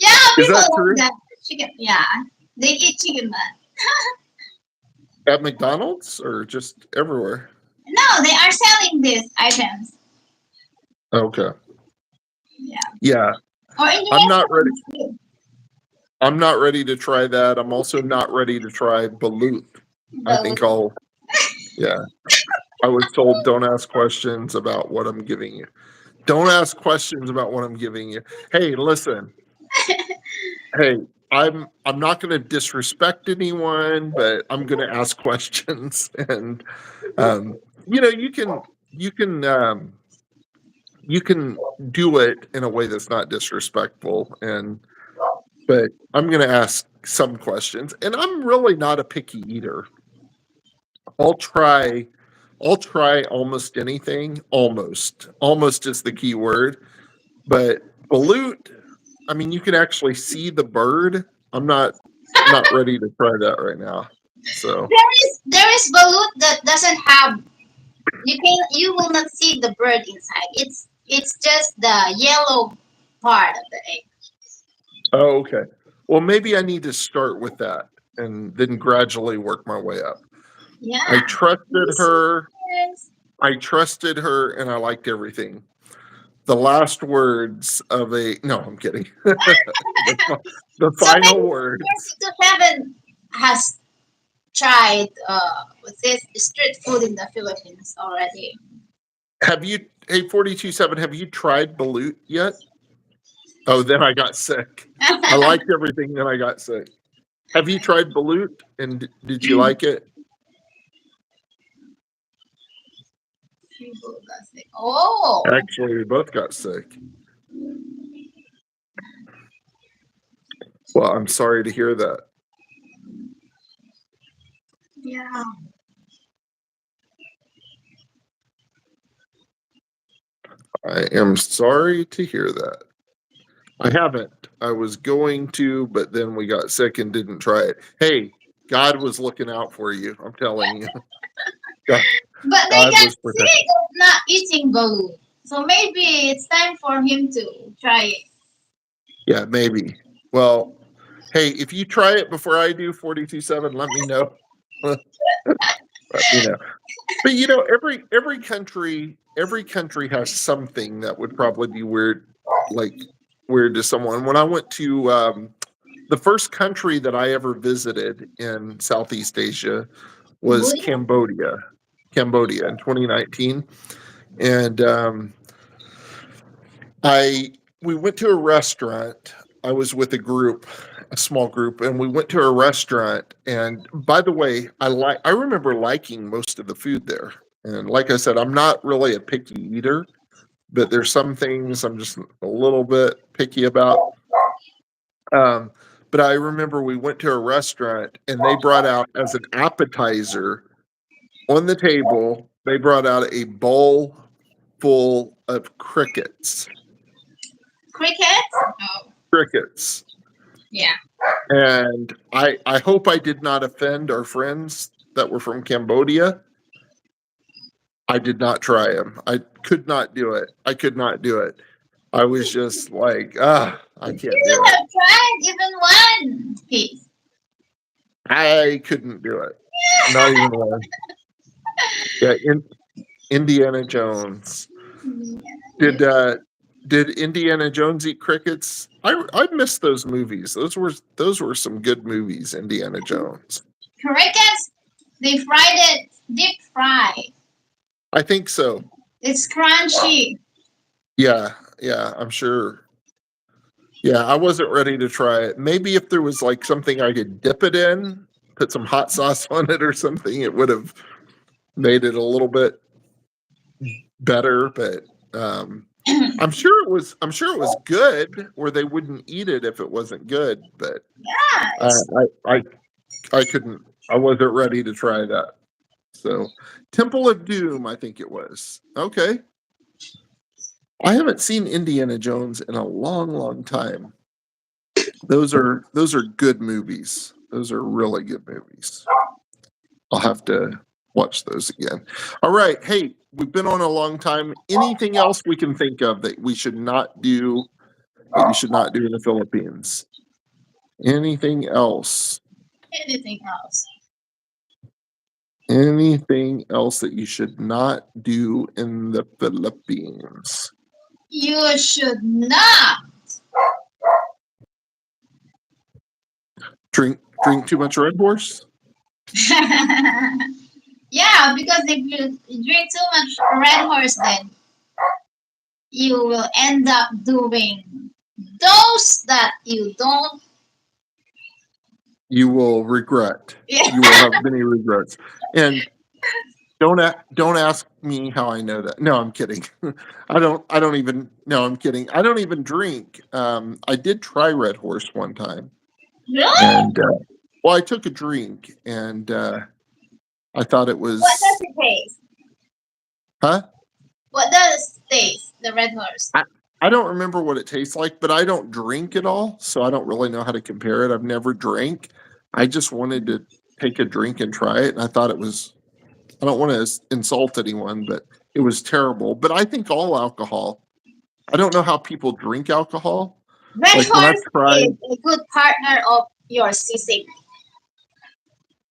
Yeah,
is
people
that
love
true?
that chicken. Yeah, they eat chicken butt.
At McDonald's or just everywhere?
No, they are selling these items.
Okay.
Yeah,
Yeah,
or in the
I'm not ready.
restaurants too.
I'm not ready to try that. I'm also not ready to try balut. I
But
think I'll. Yeah, I was told don't ask questions about what I'm giving you. Don't ask questions about what I'm giving you. Hey, listen. Hey, I'm not going to disrespect anyone, but I'm going to ask questions, and um, you can you can do it in a way that's not disrespectful, and but I'm going to ask some questions, and I'm really not a picky eater. I'll try I'll try almost anything. Almost is the key word. But balut, I mean, you can actually see the bird. I'm not ready to try that right now. So
there is balut that doesn't have. You will not see the bird inside. It's just the yellow part of the egg.
oh, okay. Well, maybe I need to start with that and then gradually work my way up. I
Yeah.
trusted
This
her.
is-
I trusted her, and I liked everything. The last words of a no, I'm kidding. The
So
final
maybe
words.
47 has tried with this street food in the Philippines already.
Have you? Hey, 42.7. Have you tried balut yet? Oh, then I got sick. I liked everything, then I got sick. Have you tried balut, and did you like it?
Oh,
Actually, we both got sick. Well, I'm sorry to hear that.
yeah.
I am sorry to hear that. I haven't. I was going to, but then we got sick and didn't try it. Hey, God was looking out for you. I'm telling you. God,
But they
God
got
was protecting.
sick of not eating balut. So maybe it's time for him to try it.
Yeah, maybe. Well, hey, if you try it before I do 42.7, let me know. Let me know. But every country has something that would probably be weird, like weird to someone. When I went to the first country that I ever visited in Southeast Asia was
Cambodia?
Cambodia in 2019, and I we went to a restaurant. I was with a small group, and we went to a restaurant. And by the way, I remember liking most of the food there. And like I said, I'm not really a picky eater, but there's some things I'm just a little bit picky about. Um, but I remember we went to a restaurant, and they brought out as an appetizer on the table. They brought out a bowl full of crickets.
Cricket? Oh,
Crickets.
yeah.
And I hope I did not offend our friends that were from Cambodia. I did not try them. I could not do it. I could not do it. I was just like, I
You
can't do
should
it.
have tried even one piece.
I couldn't do it. Not even one. Yeah, Indiana Jones. Did Indiana Jones eat crickets? I missed those movies. Those were some good movies. Indiana Jones.
Crickets? They fried it deep fry.
I think so.
It's crunchy.
Yeah, yeah. I'm sure. Yeah, I wasn't ready to try it. Maybe if there was like something I could dip it in, put some hot sauce on it or something, it would have made it a little bit better. But I'm sure it was good, or they wouldn't eat it if it wasn't good. But
Yeah,
I I I, I couldn't. I wasn't ready to try that. So, Temple of Doom, I think it was. Okay, I haven't seen Indiana Jones in a long, long time. Those are good movies. Those are really good movies. I'll have to watch those again. All right. Hey, we've been on a long time. Anything else we can think of that we should not do, that you should not do in the Philippines? Anything else?
anything else?
Anything else that you should not do in the Philippines?
You should not.
Drink too much Red Horse?
Yeah, because if you drink too much Red Horse, then you will end up doing those that you don't.
You will regret.
Yeah.
You will have many regrets. And don't ask me how I know that. No, I'm kidding. I don't even. No, I'm kidding. I don't even drink. I did try Red Horse one time,
Really?
and well, I took a drink, and I thought it
What does
was,
it taste?
huh?
What does it taste? The Red Horse.
I don't remember what it tastes like, but I don't drink at all, so I don't really know how to compare it. I've never drank. I just wanted to take a drink and try it, and I thought it was. I don't want to insult anyone, but it was terrible. But I think all alcohol. I don't know how people drink alcohol.
Red
Like when I've
Horse is
tried,
a good partner of your sisig.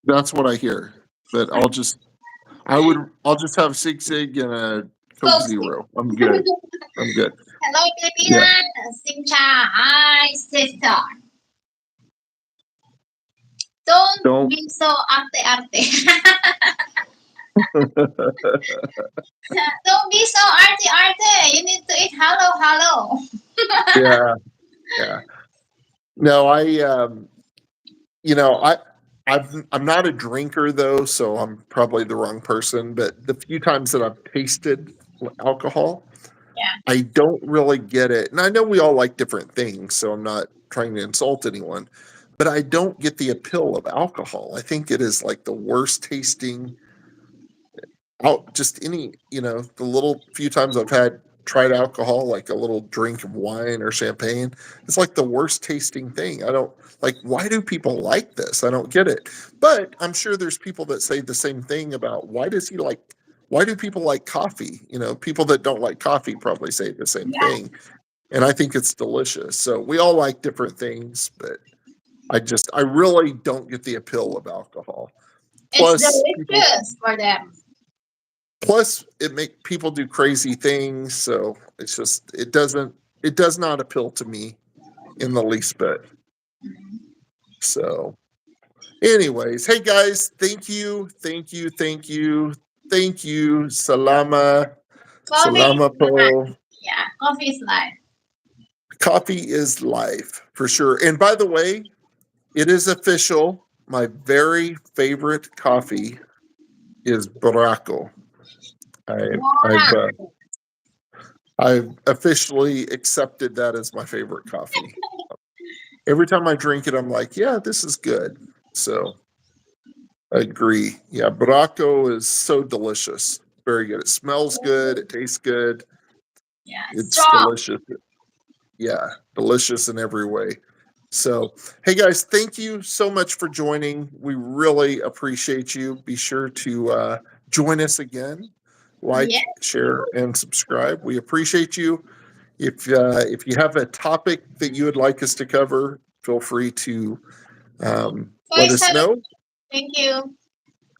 that's what I hear. But I'll just have Sig Sig and a Coke
Coke.
Zero. I'm good. I'm good.
Hello,
Yeah.
Pilipinas. Sincha. Hi, sister. Don't
Don't.
be so arte-arte. Don't be so arte-arte. You need to eat hello, hello.
Yeah. Yeah. No, you know, I'm not a drinker though, so I'm probably the wrong person. But the few times that I've tasted alcohol,
Yeah.
I don't really get it. And I know we all like different things, so I'm not trying to insult anyone, but I don't get the appeal of alcohol. I think it is like the worst tasting out just any, the little few times I've had tried alcohol, like a little drink of wine or champagne, it's like the worst tasting thing. I don't like, why do people like this? I don't get it. But I'm sure there's people that say the same thing about why do people like coffee? People that don't like coffee probably say the same
Yeah.
thing. And I think it's delicious. So we all like different things, but I really don't get the appeal of alcohol.
It's
Plus people
delicious for them.
plus it make people do crazy things, so it does not appeal to me in the least bit. So anyways, hey guys, thank you, thank you, thank you, thank you.
Coffee is
Salama
life.
po.
Yeah, coffee is life.
Coffee is life for sure. And by the way, it is official. My very favorite coffee is Barako. I, I've
Wow.
I've officially accepted that as my favorite coffee. Every time I drink it, I'm like, yeah, this is good. So I agree. Yeah, Barako is so delicious. Very good. It smells good. It tastes good.
Yeah,
It's
strong.
delicious. Yeah, delicious in every way. So, hey guys, thank you so much for joining. We really appreciate you. Be sure to join us again.
Yeah.
Like, share, and subscribe. We appreciate you. If you have a topic that you would like us to cover, feel free to let
Voice
us
hello.
know.
Thank you.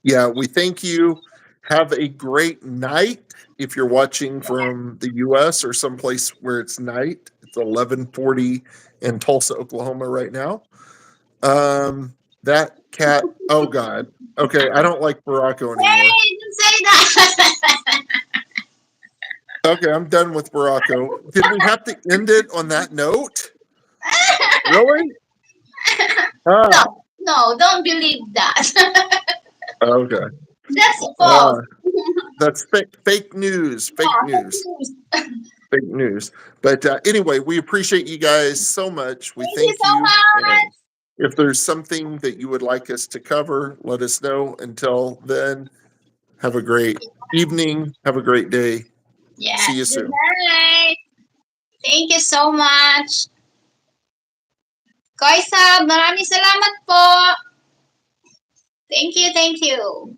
Yeah, we thank you. Have a great night. If you're watching from the U.S. or someplace where it's night, it's 11:40 in Tulsa, Oklahoma right now. That cat. Oh God. Okay, I don't like Barako anymore.
Hey, didn't say that.
Okay, I'm done with Barako. Did we have to end it on that note? Really? Ah,
No, no, don't believe that.
okay.
That's false.
Uh, that's fake news. Fake
Yeah,
news. Fake news. But anyway, we appreciate you guys so much. We
thank you
thank
so
you.
much.
And if there's something that you would like us to cover, let us know. Until then, have a great evening. Have a great day. See
Yes,
you
good
soon.
night. Thank you so much. Koisab, maraming salamat po. Thank you, thank you.